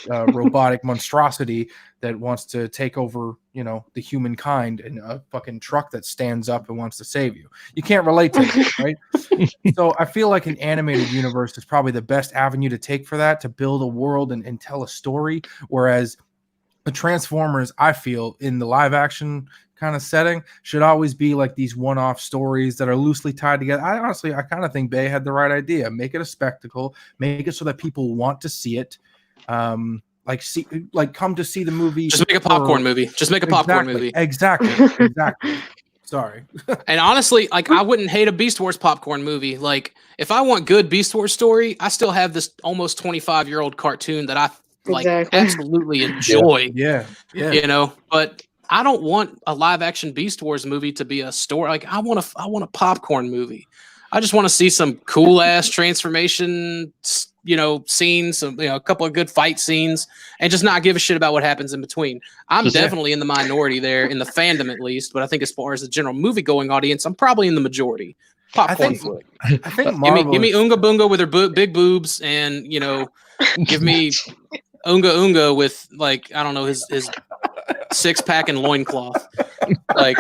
robotic monstrosity that wants to take over, the humankind in a fucking truck that stands up and wants to save you. You can't relate to that, right? So I feel like an animated universe is probably the best avenue to take for that, to build a world and tell a story. Whereas the Transformers, I feel, in the live action kind of setting, should always be like these one-off stories that are loosely tied together. I kind of think Bay had the right idea. Make it a spectacle. Make it so that people want to see it. Come to see the movie. Just make a popcorn movie. Just make a popcorn movie. Exactly. Sorry. And honestly, like I wouldn't hate a Beast Wars popcorn movie. Like if I want good Beast Wars story, I still have this almost 25-year-old cartoon that I like absolutely enjoy. Yeah. But I don't want a live action Beast Wars movie to be a story. Like I want a popcorn movie. I just want to see some cool ass transformation, scenes, a couple of good fight scenes, and just not give a shit about what happens in between. I'm definitely in the minority there, in the fandom at least, but I think as far as the general movie going audience, I'm probably in the majority. Popcorn flick. I think Marvel give me Oonga Boonga with her big boobs, and give me Oonga Oonga with like I don't know his 6-pack and loincloth. Like,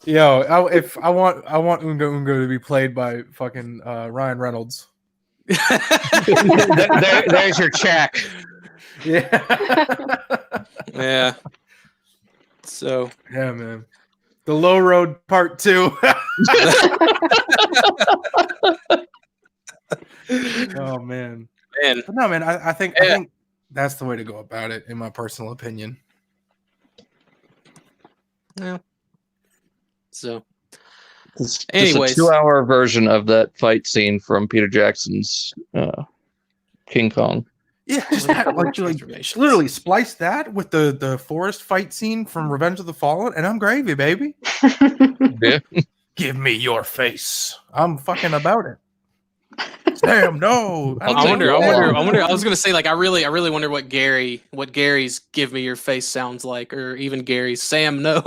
yo, I want Oonga Oonga to be played by fucking Ryan Reynolds. There's your check. Yeah. Yeah. So yeah, man. The Low Road Part 2. Oh man. But no, man. I think that's the way to go about it, in my personal opinion. Yeah. So, anyways, a 2-hour version of that fight scene from Peter Jackson's King Kong. Yeah, just that, like literally splice that with the forest fight scene from Revenge of the Fallen, and I'm gravy, baby. Yeah. Give me your face. I'm fucking about it. Damn, no. I wonder. I was gonna say, like, I really wonder what Gary's "Give Me Your Face" sounds like, or even Gary's "Sam No."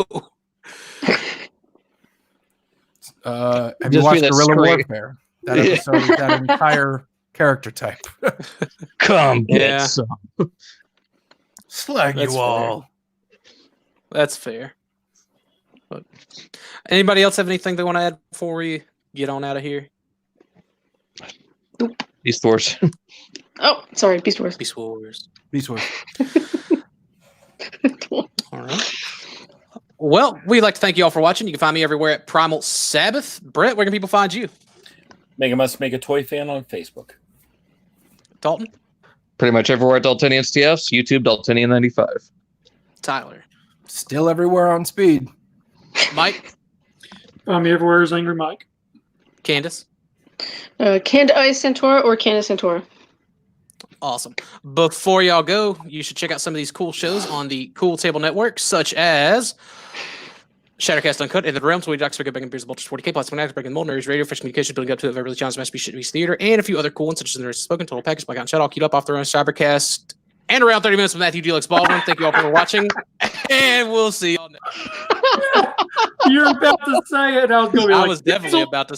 Have you watched Guerrilla Warfare? That episode, that entire character type. Come get some. Slag you all. That's fair. But anybody else have anything they want to add before we get on out of here? Beast Wars. Oh, sorry, Beast Wars. Beast Wars. All right. Well, we'd like to thank you all for watching. You can find me everywhere at Primal Sabbath. Brett, where can people find you? Mega Must Make a Toy Fan on Facebook. Dalton? Pretty much everywhere at Daltonian STFs, YouTube Daltonian95. Tyler? Still everywhere on speed. Mike? I'm everywhere as Angry Mike. Candace? Candace Santora or Candace Santora. Awesome. Before y'all go, you should check out some of these cool shows on the Cool Table Network, such as Shattercast Uncut, In the Realms, Detox, Figga Bangin, Beers, Vultures, 40K, Plus, Fanatics, Breaking Mold, Nerds, Radio, Fresh Communication, Building Up to the Beverly Challenge, Masterpiece, Shitpiece Theater, and a few other cool ones, such as the Nerds Spoken, Total Package, Blackout Shout, all queued up off their own Cybercast, and around 30 minutes with Matthew Deluxe Baldwin. Thank you all for watching, and we'll see y'all next. You're about to say it. I was definitely about to